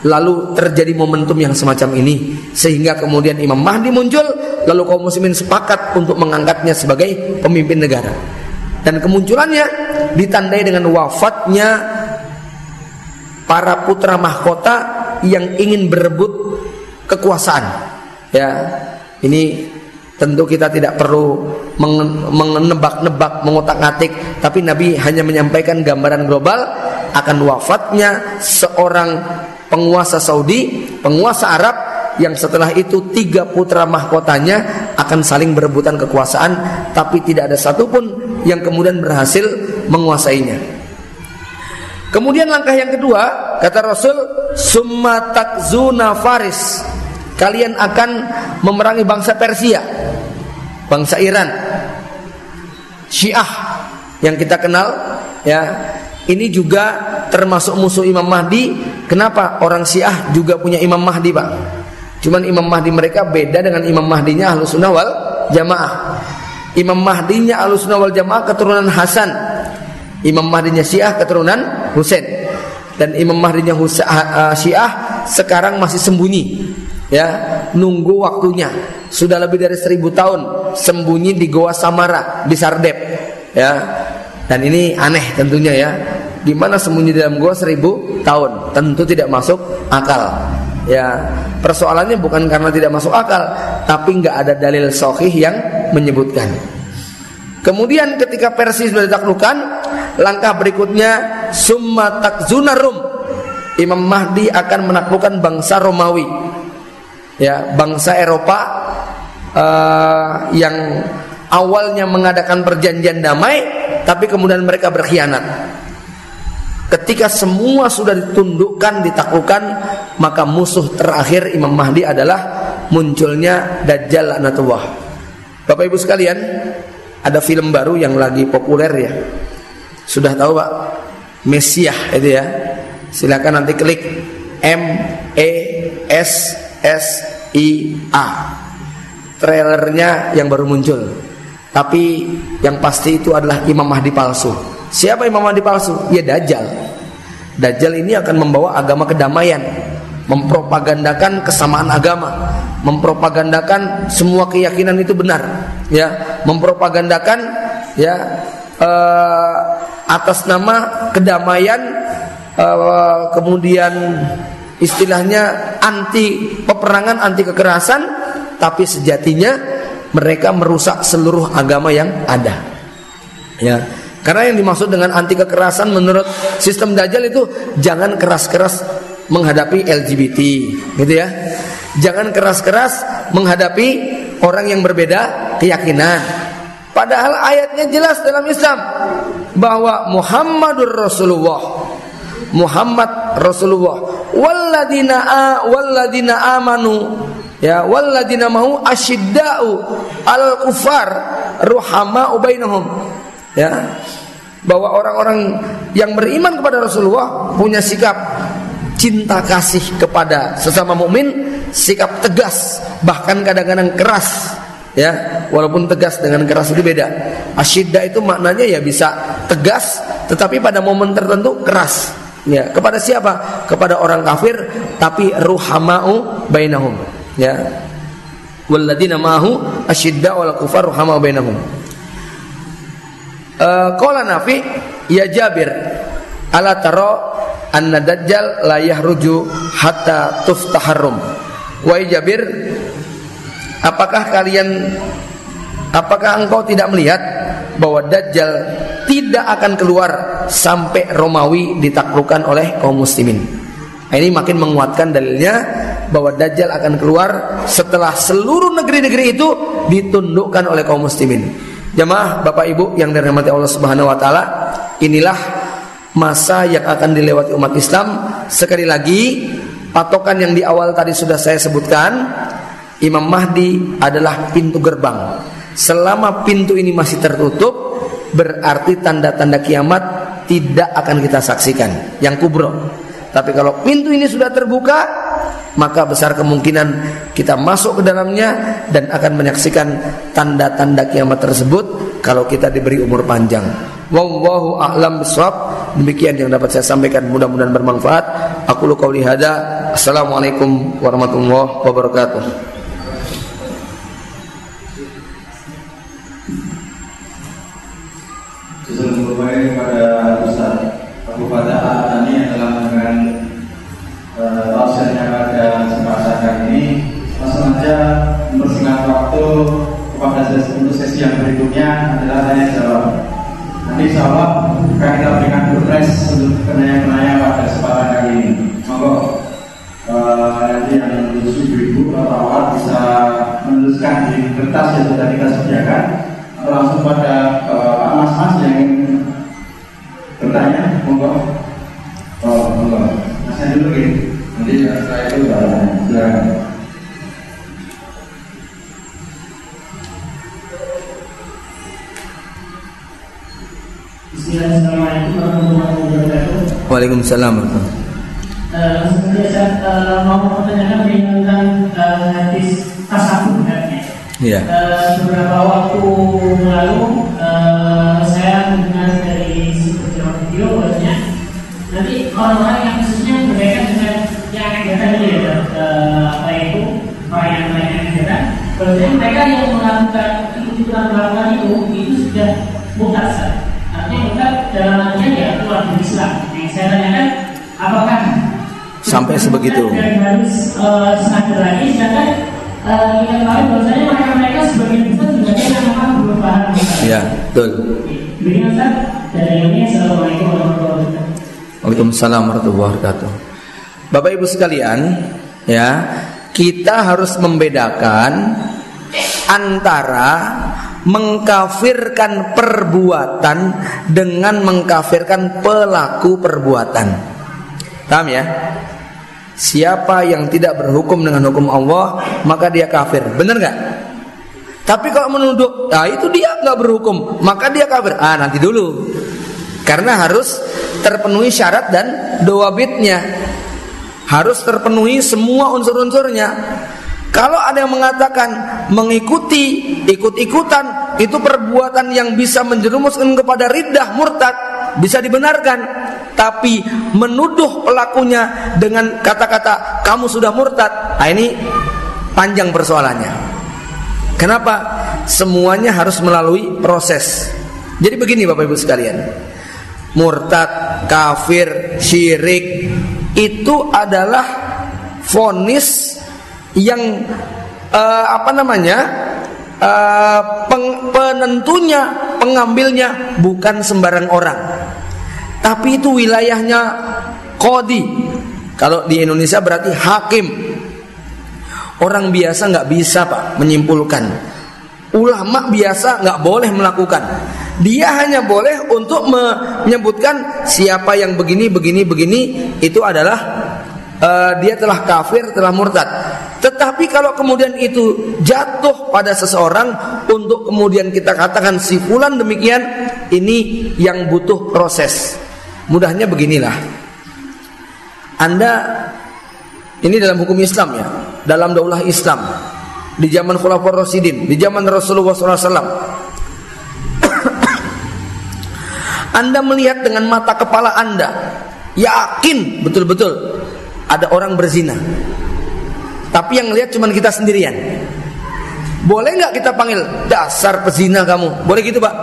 lalu terjadi momentum yang semacam ini, sehingga kemudian Imam Mahdi muncul, lalu kaum muslimin sepakat untuk mengangkatnya sebagai pemimpin negara. Dan kemunculannya ditandai dengan wafatnya para putra mahkota yang ingin berebut kekuasaan. Ya, ini tentu kita tidak perlu menebak-nebak, mengotak-atik, tapi Nabi hanya menyampaikan gambaran global akan wafatnya seorang penguasa Saudi, penguasa Arab, yang setelah itu 3 putra mahkotanya akan saling berebutan kekuasaan, tapi tidak ada satupun yang kemudian berhasil menguasainya. Kemudian langkah yang kedua, kata Rasul, summa takzuna Faris. Kalian akan memerangi bangsa Persia, bangsa Iran, Syiah yang kita kenal, ya. Ini juga termasuk musuh Imam Mahdi. Kenapa orang Syiah juga punya Imam Mahdi, Pak? Cuman Imam Mahdi mereka beda dengan Imam Mahdinya Ahlussunnah wal Jamaah. Imam Mahdinya Ahlussunnah wal Jamaah keturunan Hasan, Imam Mahdinya Syiah keturunan Husain. Dan Imam Mahdinya Syiah sekarang masih sembunyi, ya, nunggu waktunya. Sudah lebih dari 1000 tahun sembunyi di Goa Samara di Sardep, ya. Dan ini aneh tentunya, ya. Gimana sembunyi dalam goa 1000 tahun? Tentu tidak masuk akal. Ya, persoalannya bukan karena tidak masuk akal, tapi nggak ada dalil sahih yang menyebutkan. Kemudian ketika Persia sudah ditaklukkan, langkah berikutnya summa takzuna Rum. Imam Mahdi akan menaklukkan bangsa Romawi, ya, bangsa Eropa yang awalnya mengadakan perjanjian damai, tapi kemudian mereka berkhianat. Ketika semua sudah ditundukkan, ditaklukkan, maka musuh terakhir Imam Mahdi adalah munculnya Dajjal laknatullah. Bapak Ibu sekalian, ada film baru yang lagi populer, ya. Sudah tahu Pak? Mesiah itu, ya. Silakan nanti klik MESSIA. Trailernya yang baru muncul. Tapi yang pasti itu adalah Imam Mahdi palsu. Siapa Imam Mahdi palsu? Ya Dajjal. Dajjal ini akan membawa agama kedamaian, mempropagandakan kesamaan agama, mempropagandakan semua keyakinan itu benar, ya, mempropagandakan, ya, atas nama kedamaian, kemudian istilahnya anti peperangan, anti kekerasan, tapi sejatinya mereka merusak seluruh agama yang ada, ya. Karena yang dimaksud dengan anti kekerasan menurut sistem Dajjal itu jangan keras-keras menghadapi LGBT, gitu ya. Jangan keras-keras menghadapi orang yang berbeda keyakinan. Padahal ayatnya jelas dalam Islam bahwa Muhammadur Rasulullah, Muhammad Rasulullah, walladina amanu, ya, walladina mau asyidda'u al kufar ruhama'u bainahum, ya, bahwa orang-orang yang beriman kepada Rasulullah punya sikap cinta kasih kepada sesama mukmin, sikap tegas, bahkan kadang-kadang keras, ya, walaupun tegas dengan keras itu beda. Asyidda itu maknanya ya bisa tegas, tetapi pada momen tertentu keras, ya. Kepada siapa? Kepada orang kafir, tapi ruhama'u bainahum, ya. Walladzina ma'ahu asyidda wal kufar ruhama'u bainahum. Qala Nafi, ya Jabir, ala taro anna Dajjal la yahruju hatta tuftaharum. Wahai Jabir, apakah engkau tidak melihat bahwa Dajjal tidak akan keluar sampai Romawi ditaklukkan oleh kaum muslimin? Nah, ini makin menguatkan dalilnya bahwa Dajjal akan keluar setelah seluruh negeri-negeri itu ditundukkan oleh kaum muslimin. Jamaah Bapak Ibu yang dirahmati Allah Subhanahu wa taala, inilah masa yang akan dilewati umat Islam. Sekali lagi, patokan yang di awal tadi sudah saya sebutkan, Imam Mahdi adalah pintu gerbang. Selama pintu ini masih tertutup, berarti tanda-tanda kiamat tidak akan kita saksikan, yang kubro. Tapi kalau pintu ini sudah terbuka, maka besar kemungkinan kita masuk ke dalamnya dan akan menyaksikan tanda-tanda kiamat tersebut kalau kita diberi umur panjang. Wallahu a'lam bishawab. Demikian yang dapat saya sampaikan, mudah-mudahan bermanfaat. Aqulu qouli hadza. Assalamualaikum warahmatullahi wabarakatuh. Sebelum kepada Ustaz Abu Fatah Al-Thani yang telah memberikan tausiahnya pada kesempatan kali ini, langsung saja mempersingkat waktu kepada sesi yang berikutnya adalah tanya jawab. Nanti insya Allah akan kita berikan progres untuk penanya-penanya pada kesempatan kali ini. Monggo nanti yang menulis ibu atau awal bisa menuliskan di kertas yang sudah kita sediakan, atau langsung pada mas-mas yang ingin bertanya. Monggo. Monggo. Masnya dulu gitu. Nanti saya itu silakan. Bismillahirrahmanirrahim. Waalaikumsalam. Langsung Saya mau pertanyakan tentang hadis tasawuf katanya. Iya. Beberapa waktu lalu saya mendengar dari sebuah video bahwasanya nanti orang-orang yang khususnya berkaitan dengan yang negara ini ya, apa itu perayaan negara, bahwasanya mereka yang melakukan itu sudah murtad. Artinya murtad dalam artian ya keluar dari Islam. Yang saya tanyakan, apakah sampai sebegitu? Dan harus sadar lagi, sedangkan kita tahu bahwasanya mereka sebagian besar juga yang memang belum paham. Ya, betul. Begini Ustaz, dari ini Assalamualaikum warahmatullahi wabarakatuh. Waalaikumsalam warahmatullahi wabarakatuh. Bapak Ibu sekalian, ya, kita harus membedakan antara mengkafirkan perbuatan dengan mengkafirkan pelaku perbuatan. Paham ya? Siapa yang tidak berhukum dengan hukum Allah, maka dia kafir. Benar nggak? Tapi kalau menuduh, itu dia nggak berhukum, maka dia kafir. Nanti dulu, karena harus terpenuhi syarat dan dawabitnya, harus terpenuhi semua unsur-unsurnya. Kalau ada yang mengatakan mengikuti, ikut-ikutan itu perbuatan yang bisa menjerumuskan kepada riddah, murtad, bisa dibenarkan. Tapi menuduh pelakunya dengan kata-kata kamu sudah murtad, ini panjang persoalannya. Kenapa? Semuanya harus melalui proses. Jadi begini Bapak Ibu sekalian, murtad, kafir, syirik itu adalah vonis yang penentunya, pengambilnya bukan sembarang orang, tapi itu wilayahnya qadhi. Kalau di Indonesia berarti hakim. Orang biasa nggak bisa Pak menyimpulkan. Ulama biasa nggak boleh melakukan. Dia hanya boleh untuk menyebutkan siapa yang begini. Itu adalah dia telah kafir, telah murtad. Tetapi kalau kemudian itu jatuh pada seseorang untuk kemudian kita katakan si fulan demikian, ini yang butuh proses. Mudahnya beginilah. Anda, ini dalam hukum Islam ya, dalam daulah Islam, di zaman Khulafaur Rasyidin, di zaman Rasulullah SAW, Anda melihat dengan mata kepala Anda, yakin betul-betul ada orang berzina, tapi yang lihat cuma kita sendirian. Boleh nggak kita panggil dasar pezina kamu? Boleh gitu Pak?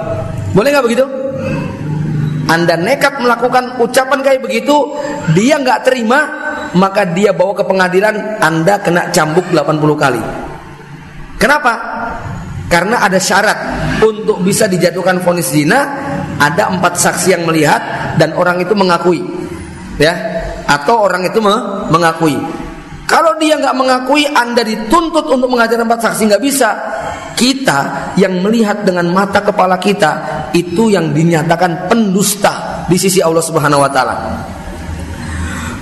Boleh nggak begitu? Anda nekat melakukan ucapan kayak begitu, dia nggak terima, maka dia bawa ke pengadilan, Anda kena cambuk 80 kali. Kenapa? Karena ada syarat untuk bisa dijatuhkan vonis zina, ada 4 saksi yang melihat dan orang itu mengakui, ya, atau orang itu mengakui. Kalau dia nggak mengakui, Anda dituntut untuk menghadirkan 4 saksi, nggak bisa. Kita yang melihat dengan mata kepala kita itu yang dinyatakan pendusta di sisi Allah Subhanahu wa taala.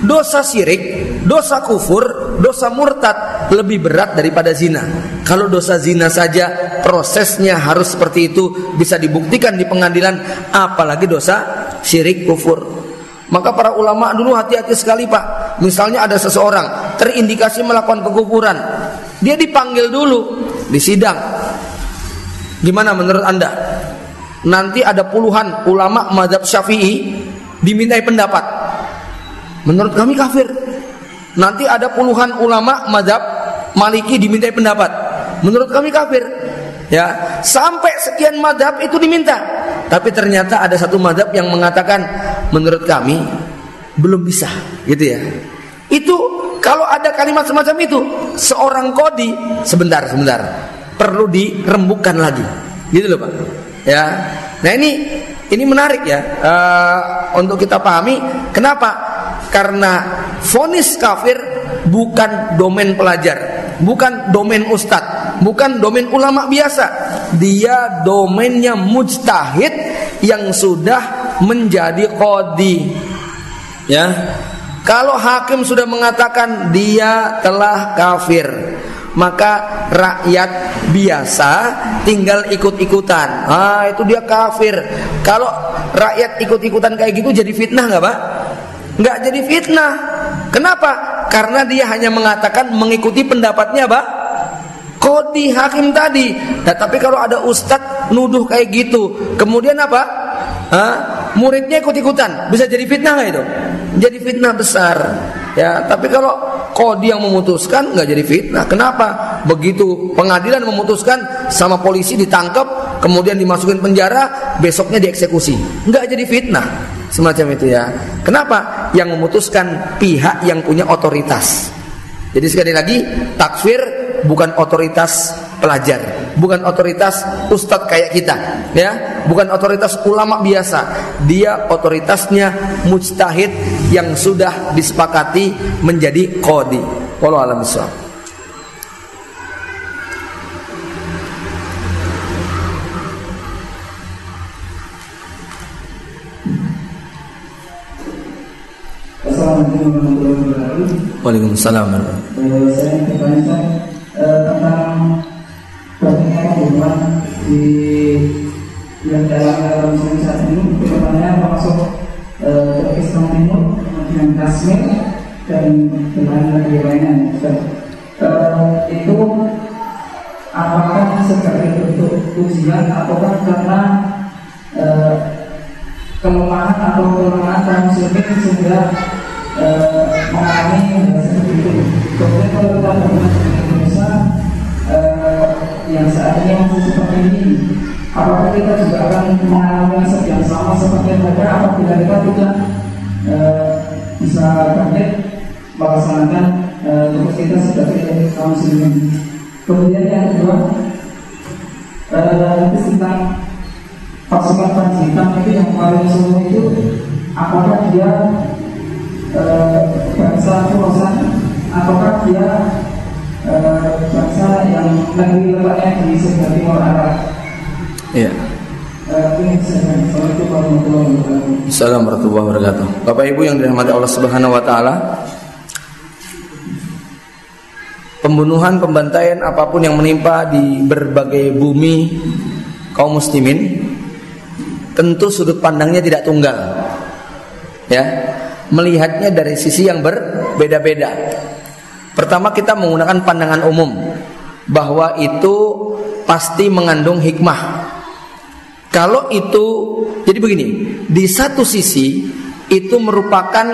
Dosa syirik, dosa kufur, dosa murtad lebih berat daripada zina. Kalau dosa zina saja prosesnya harus seperti itu, bisa dibuktikan di pengadilan, apalagi dosa syirik, kufur. Maka para ulama dulu hati-hati sekali Pak. Misalnya ada seseorang terindikasi melakukan kekufuran, dia dipanggil dulu di sidang. Gimana menurut Anda? Nanti ada puluhan ulama mazhab Syafi'i dimintai pendapat. Menurut kami kafir. Nanti ada puluhan ulama mazhab Maliki dimintai pendapat. Menurut kami kafir. Ya, sampai sekian mazhab itu diminta. Tapi ternyata ada satu mazhab yang mengatakan menurut kami belum bisa, gitu ya. Itu kalau ada kalimat semacam itu, seorang qadhi sebentar perlu dirembukkan lagi, gitu loh Pak. Ya, nah ini menarik ya, untuk kita pahami. Kenapa? Karena vonis kafir bukan domain pelajar, bukan domain ustadz, bukan domain ulama biasa. Dia domainnya mujtahid yang sudah menjadi qadhi. Ya, kalau hakim sudah mengatakan dia telah kafir, maka rakyat biasa tinggal ikut-ikutan. Itu dia kafir. Kalau rakyat ikut-ikutan kayak gitu jadi fitnah nggak Pak? Nggak jadi fitnah. Kenapa? Karena dia hanya mengatakan mengikuti pendapatnya apa? Qadhi hakim tadi. Nah, tapi kalau ada ustadz nuduh kayak gitu, kemudian apa? Muridnya ikut-ikutan, bisa jadi fitnah nggak itu? Jadi fitnah besar. Ya, tapi kalau qadhi yang memutuskan nggak jadi fitnah. Kenapa? Begitu pengadilan memutuskan sama polisi ditangkap, kemudian dimasukin penjara, besoknya dieksekusi. Nggak jadi fitnah. Semacam itu ya. Kenapa? Yang memutuskan pihak yang punya otoritas. Jadi sekali lagi, takfir bukan otoritas pelajar, bukan otoritas ustadz kayak kita, ya, bukan otoritas ulama biasa. Dia otoritasnya mujtahid yang sudah disepakati menjadi qadhi. Wallahu a'lam bishawab. Assalamualaikum warahmatullahi wabarakatuh. Waalaikumsalam. Saya bertanya tentang bagaimana hubungan di yang dalam Muslim saat ini, kedepannya termasuk Islam Timur, kemudian Kashmir dan belahan negeri lainnya. Itu apakah sebagai bentuk ujian ataukah karena kelemahan atau kelemahan kaum muslimin sehingga mengalami seperti itu. Kemudian kalau kita berhubungan dengan Indonesia yang saat ini masih seperti ini, apakah kita juga akan mengalami nasib yang sama seperti mereka apabila kita tidak bisa bangkit melaksanakan tugas kita sebagai kaum muslimin. Kemudian yang kedua, tentang pasukan Panji Hitam itu yang paling semua itu, apakah dia bangsa Khorasan ataukah dia bangsa yang negeri letaknya di sebelah timur Arab? Iya. Assalamualaikum warahmatullahi wabarakatuh. Bapak Ibu yang dirahmati Allah Subhanahu wa taala, pembunuhan, pembantaian apapun yang menimpa di berbagai bumi kaum muslimin, tentu sudut pandangnya tidak tunggal. Ya, melihatnya dari sisi yang berbeda-beda. Pertama, kita menggunakan pandangan umum bahwa itu pasti mengandung hikmah. Kalau itu, jadi begini, di satu sisi itu merupakan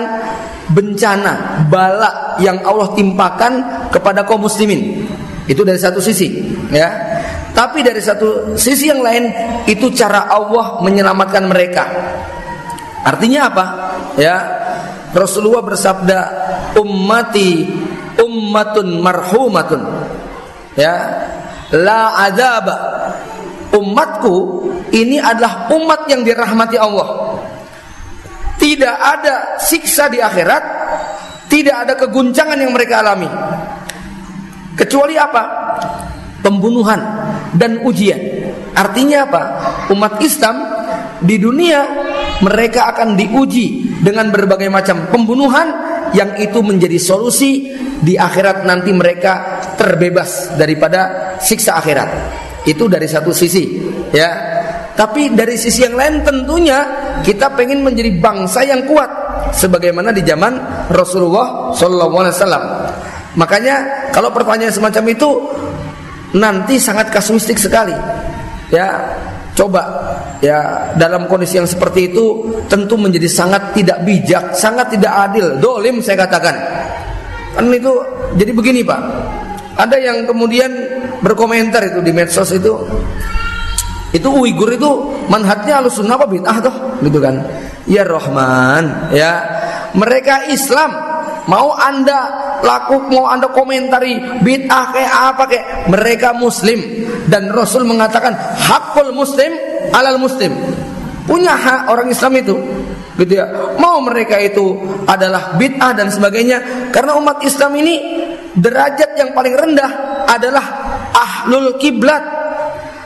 bencana, bala yang Allah timpakan kepada kaum muslimin. Itu dari satu sisi, ya. Tapi dari satu sisi yang lain, itu cara Allah menyelamatkan mereka. Artinya apa? Ya, Rasulullah bersabda, ummati ummatun marhumatun, ya, la adzaba. Umatku ini adalah umat yang dirahmati Allah. Tidak ada siksa di akhirat, tidak ada keguncangan yang mereka alami. Kecuali apa? Pembunuhan dan ujian. Artinya apa? Umat Islam di dunia mereka akan diuji dengan berbagai macam pembunuhan, yang itu menjadi solusi di akhirat nanti mereka terbebas daripada siksa akhirat. Itu dari satu sisi, ya. Tapi dari sisi yang lain tentunya kita pengen menjadi bangsa yang kuat sebagaimana di zaman Rasulullah SAW. Makanya kalau pertanyaan semacam itu nanti sangat kasuistik sekali, ya. Coba, ya, dalam kondisi yang seperti itu tentu menjadi sangat tidak bijak, sangat tidak adil, dolim saya katakan. Kan itu jadi begini Pak, ada yang kemudian berkomentar itu di medsos itu Uighur itu manhajnya Ahlussunnah apa bid'ah toh, gitu kan? Ya Rahman, ya, mereka Islam, mau anda komentari bid'ah kayak apa kayak, mereka Muslim. Dan Rasul mengatakan hakul muslim alal muslim, punya hak orang Islam itu, gitu ya. Mau mereka itu adalah bid'ah dan sebagainya, karena umat Islam ini derajat yang paling rendah adalah ahlul kiblat.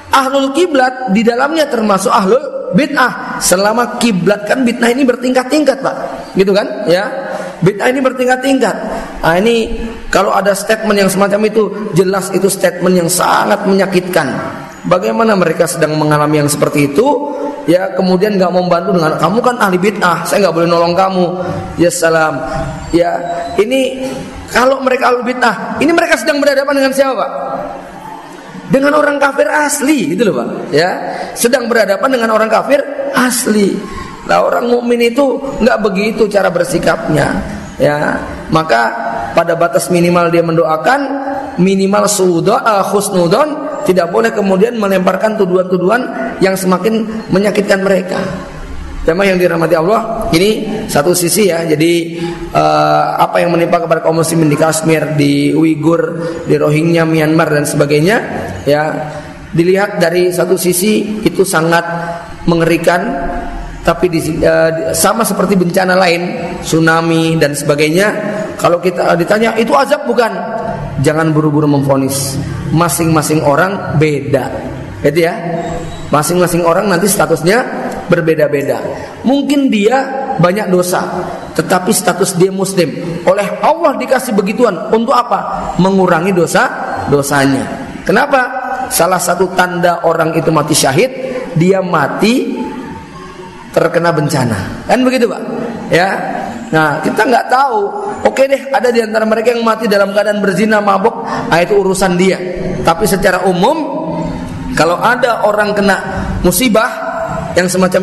Ahlul kiblat di dalamnya termasuk ahlul bid'ah. Selama kiblat kan bid'ah ini bertingkat-tingkat Pak, gitu kan, ya. Bid'ah ini bertingkat-tingkat. Nah, ini kalau ada statement yang semacam itu, jelas itu statement yang sangat menyakitkan. Bagaimana mereka sedang mengalami yang seperti itu, ya kemudian nggak mau membantu dengan kamu kan ahli bid'ah, saya nggak boleh nolong kamu. Ya salam. Ya ini kalau mereka ahli bid'ah, ini mereka sedang berhadapan dengan siapa, Pak? Dengan orang kafir asli, gitu loh, Pak. Ya, sedang berhadapan dengan orang kafir asli. Nah, orang mukmin itu nggak begitu cara bersikapnya. Ya, maka pada batas minimal dia mendoakan, minimal husnudon. Tidak boleh kemudian melemparkan tuduhan-tuduhan yang semakin menyakitkan mereka. Jemaah yang dirahmati Allah, ini satu sisi ya. Jadi apa yang menimpa kepada kaum muslimin di Kashmir, di Uighur, di Rohingya, Myanmar dan sebagainya, ya dilihat dari satu sisi itu sangat mengerikan. Tapi sama seperti bencana lain, tsunami dan sebagainya, kalau kita ditanya itu azab bukan? Jangan buru-buru memvonis. Masing-masing orang beda, gitu ya. Masing-masing orang nanti statusnya berbeda-beda. Mungkin dia banyak dosa, tetapi status dia muslim. Oleh Allah dikasih begituan. Untuk apa? Mengurangi dosanya. Kenapa? Salah satu tanda orang itu mati syahid, dia mati terkena bencana, kan begitu, Pak? Ya. Nah, kita nggak tahu. Oke deh, ada di antara mereka yang mati dalam keadaan berzina, mabuk, itu urusan dia. Tapi secara umum, kalau ada orang kena musibah yang semacam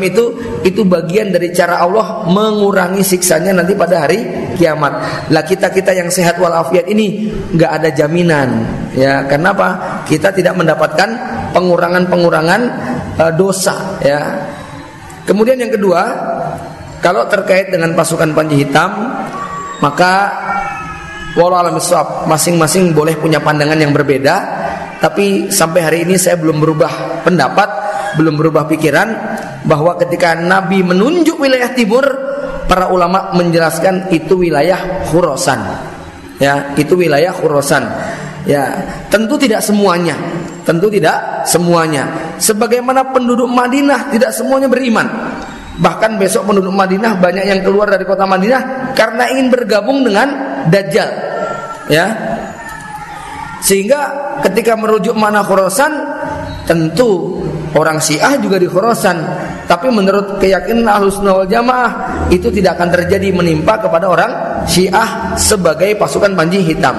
itu bagian dari cara Allah mengurangi siksanya nanti pada hari kiamat. Lah kita yang sehat walafiat ini nggak ada jaminan, ya. Kenapa? Kita tidak mendapatkan pengurangan dosa, ya. Kemudian yang kedua, kalau terkait dengan pasukan Panji Hitam, maka wallahu a'lam bishawab, masing-masing boleh punya pandangan yang berbeda. Tapi sampai hari ini saya belum berubah pendapat, belum berubah pikiran, bahwa ketika Nabi menunjuk wilayah timur, para ulama menjelaskan itu wilayah Khurasan. Ya, itu wilayah Khurasan. Ya, tentu tidak semuanya. Sebagaimana penduduk Madinah tidak semuanya beriman. Bahkan besok penduduk Madinah banyak yang keluar dari kota Madinah karena ingin bergabung dengan Dajjal. Ya. Sehingga ketika merujuk mana Khurasan, tentu orang Syiah juga di Khurasan. Tapi menurut keyakinan Ahlussunnah wal Jamaah, itu tidak akan terjadi menimpa kepada orang Syiah sebagai pasukan Panji Hitam.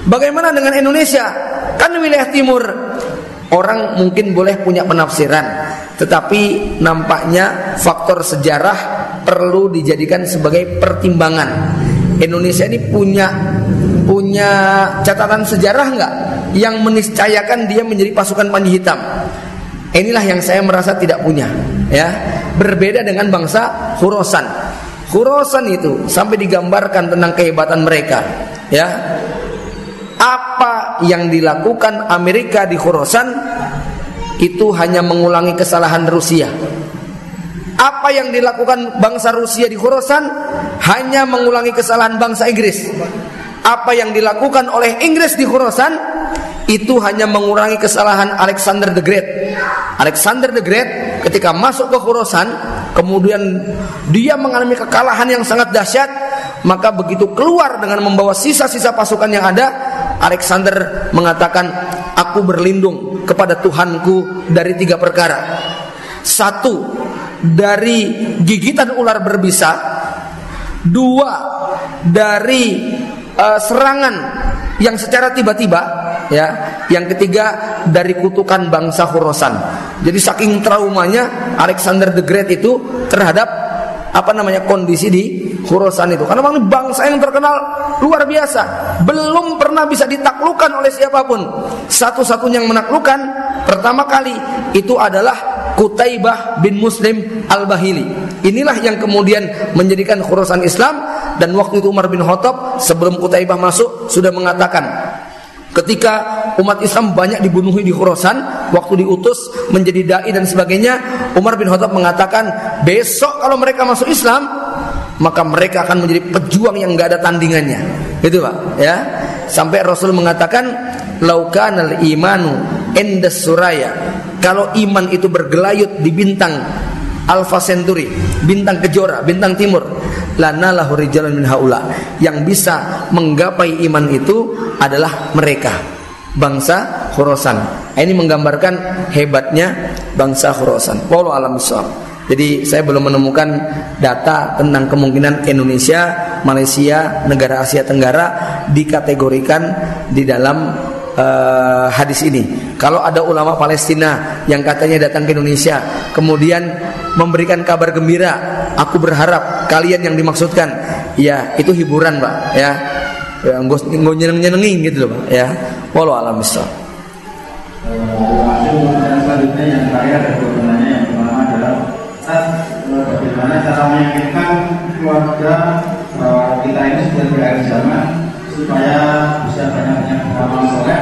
Bagaimana dengan Indonesia? Kan wilayah timur. Orang mungkin boleh punya penafsiran, tetapi nampaknya faktor sejarah perlu dijadikan sebagai pertimbangan. Indonesia ini punya catatan sejarah nggak yang meniscayakan dia menjadi pasukan Panji Hitam? Inilah yang saya merasa tidak punya, ya. Berbeda dengan bangsa Khurasan. Khurasan itu sampai digambarkan tentang kehebatan mereka, ya. Apa yang dilakukan Amerika di Khurasan itu hanya mengulangi kesalahan Rusia. Apa yang dilakukan bangsa Rusia di Khurasan hanya mengulangi kesalahan bangsa Inggris. Apa yang dilakukan oleh Inggris di Khurasan itu hanya mengurangi kesalahan Alexander the Great. Alexander the Great ketika masuk ke Khurasan, kemudian dia mengalami kekalahan yang sangat dahsyat. Maka begitu keluar dengan membawa sisa-sisa pasukan yang ada, Alexander mengatakan, aku berlindung kepada Tuhanku dari 3 perkara. 1, dari gigitan ular berbisa. 2, dari serangan yang secara tiba-tiba, ya. Yang ketiga, dari kutukan bangsa Khurasan. Jadi saking traumanya Alexander the Great itu terhadap kondisi di Khurasan itu. Karena memang bangsa yang terkenal luar biasa, belum pernah bisa ditaklukkan oleh siapapun. Satu-satunya yang menaklukkan pertama kali itu adalah Qutaibah bin Muslim al-Bahili. Inilah yang kemudian menjadikan Khurasan Islam. Dan waktu itu Umar bin Khattab sebelum Qutaibah masuk sudah mengatakan, ketika umat Islam banyak dibunuhi di Khurasan, waktu diutus menjadi dai dan sebagainya, Umar bin Khattab mengatakan, besok kalau mereka masuk Islam, maka mereka akan menjadi pejuang yang enggak ada tandingannya. Gitu, Pak, ya. Sampai Rasul mengatakan, laukanal imanu indas suraya. Kalau iman itu bergelayut di bintang Alpha Centauri, bintang kejora, bintang timur, lanalahu rijalun min haula. Yang bisa menggapai iman itu adalah mereka, bangsa Khurasan. Ini menggambarkan hebatnya bangsa Khurasan. Wallahu a'lam bishawab. Jadi saya belum menemukan data tentang kemungkinan Indonesia, Malaysia, negara Asia Tenggara dikategorikan di dalam hadis ini. Kalau ada ulama Palestina yang katanya datang ke Indonesia kemudian memberikan kabar gembira, aku berharap kalian yang dimaksudkan, ya itu hiburan Pak, ya nggak nyenengin gitu loh Pak, ya. Wallahu a'lam bishawab. Selanjutnya yang terakhir ada dua pertanyaan. Yang pertama adalah bagaimana cara meyakinkan keluarga bahwa kita ini sudah berakhir zaman supaya bisa banyak-banyak beramal soleh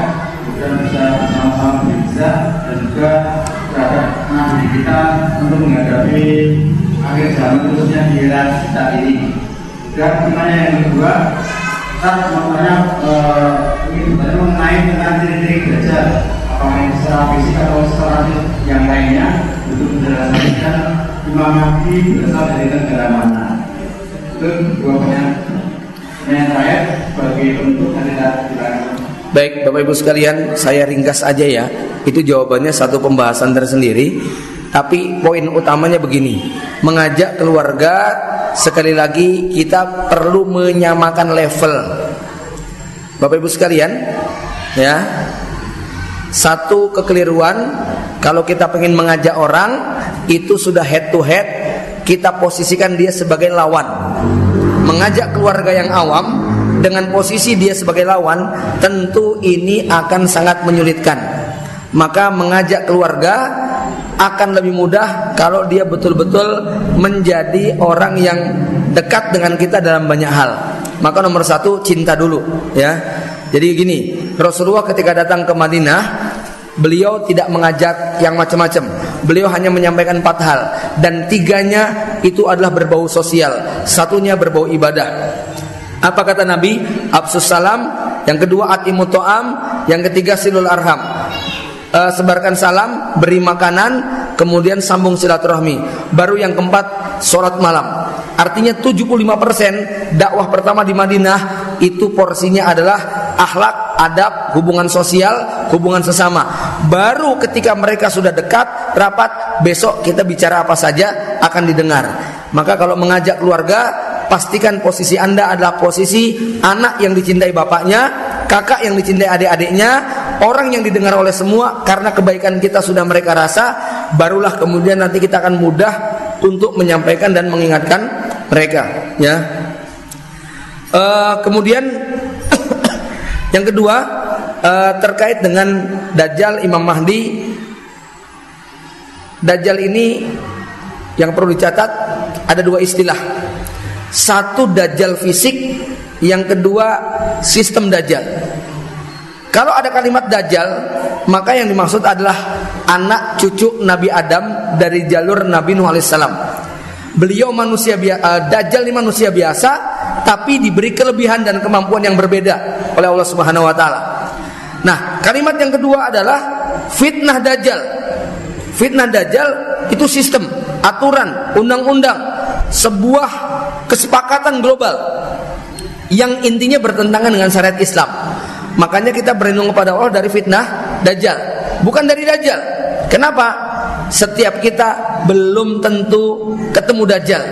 dan bisa bersama-sama berizah dan juga terhadap diri kita untuk menghadapi akhir zaman khususnya di era kita ini. Dan pertanyaan yang kedua, maknanya ini sebenarnya mengenai tentang ciri-ciri Dajjal, apakah ini secara fisik atau secara yang lainnya, untuk menjelaskan Imam Mahdi berasal dari negara mana. Itu dua pertanyaan. Yang terakhir sebagai penutup kandidat. Baik Bapak Ibu sekalian, saya ringkas aja ya. Itu jawabannya satu pembahasan tersendiri. Tapi poin utamanya begini, mengajak keluarga, sekali lagi kita perlu menyamakan level. Bapak Ibu sekalian, ya, satu kekeliruan kalau kita pengen mengajak orang itu sudah head to head, kita posisikan dia sebagai lawan. Mengajak keluarga yang awam dengan posisi dia sebagai lawan, tentu ini akan sangat menyulitkan. Maka mengajak keluarga akan lebih mudah kalau dia betul-betul menjadi orang yang dekat dengan kita dalam banyak hal. Maka nomor satu, cinta dulu, ya. Jadi gini, Rasulullah ketika datang ke Madinah, beliau tidak mengajak yang macam-macam. Beliau hanya menyampaikan 4 hal, dan 3-nya itu adalah berbau sosial, satunya berbau ibadah. Apa kata Nabi? Afsus salam. Yang kedua, atimut ta'am. Yang ketiga, silul arham. Sebarkan salam, beri makanan, kemudian sambung silaturahmi. Baru yang keempat, sholat malam. Artinya 75% dakwah pertama di Madinah itu porsinya adalah akhlak, adab, hubungan sosial, hubungan sesama. Baru ketika mereka sudah dekat, rapat, besok kita bicara apa saja akan didengar. Maka kalau mengajak keluarga, pastikan posisi Anda adalah posisi anak yang dicintai bapaknya, kakak yang dicintai adik-adiknya, orang yang didengar oleh semua, karena kebaikan kita sudah mereka rasa. Barulah kemudian nanti kita akan mudah untuk menyampaikan dan mengingatkan mereka, ya. Kemudian yang kedua, terkait dengan Dajjal, Imam Mahdi. Dajjal ini yang perlu dicatat, ada 2 istilah. Satu Dajjal fisik, yang kedua sistem Dajjal. Kalau ada kalimat Dajjal, maka yang dimaksud adalah anak cucu Nabi Adam dari jalur Nabi Nuh alaihissalam. Beliau manusia Dajjal ini manusia biasa, tapi diberi kelebihan dan kemampuan yang berbeda oleh Allah Subhanahu wa taala. Nah, kalimat yang kedua adalah fitnah Dajjal. Fitnah Dajjal itu sistem, aturan, undang-undang, sebuah kesepakatan global yang intinya bertentangan dengan syariat Islam. Makanya kita berlindung kepada Allah dari fitnah Dajjal, bukan dari Dajjal. Kenapa? Setiap kita belum tentu ketemu Dajjal,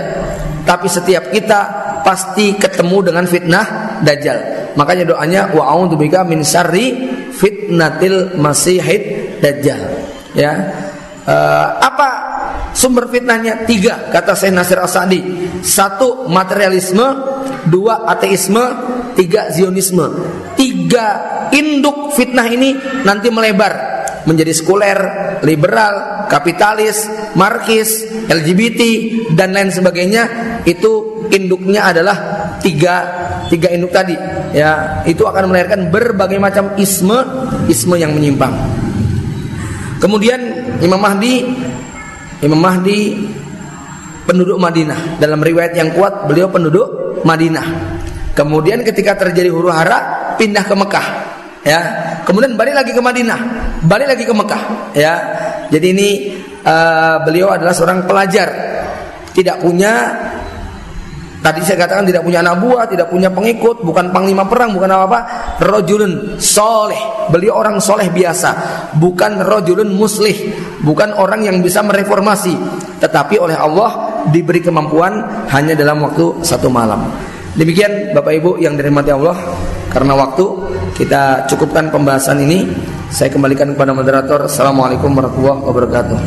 tapi setiap kita pasti ketemu dengan fitnah Dajjal. Makanya doanya wa a'udzubika min syarri fitnatil masihid Dajjal. Ya. Apa sumber fitnahnya? 3 kata Syekh Nasir As-Sa'di. 1 materialisme, 2 ateisme, 3 zionisme. 3 induk fitnah ini nanti melebar menjadi sekuler, liberal, kapitalis, marxis, LGBT dan lain sebagainya. Itu induknya adalah 3 induk tadi, ya. Itu akan melahirkan berbagai macam isme yang menyimpang. Kemudian Imam Mahdi penduduk Madinah. Dalam riwayat yang kuat beliau penduduk Madinah. Kemudian ketika terjadi huru hara pindah ke Mekah, ya. Kemudian balik lagi ke Madinah, balik lagi ke Mekah, ya. Jadi ini beliau adalah seorang pelajar, tidak punya Tadi saya katakan tidak punya anak buah, tidak punya pengikut, bukan panglima perang, bukan apa-apa. Rajulun soleh, beliau orang soleh biasa, bukan rajulun muslih, bukan orang yang bisa mereformasi, tetapi oleh Allah diberi kemampuan hanya dalam waktu 1 malam. Demikian Bapak Ibu yang dirahmati Allah, karena waktu kita cukupkan pembahasan ini. Saya kembalikan kepada moderator. Assalamualaikum warahmatullahi wabarakatuh.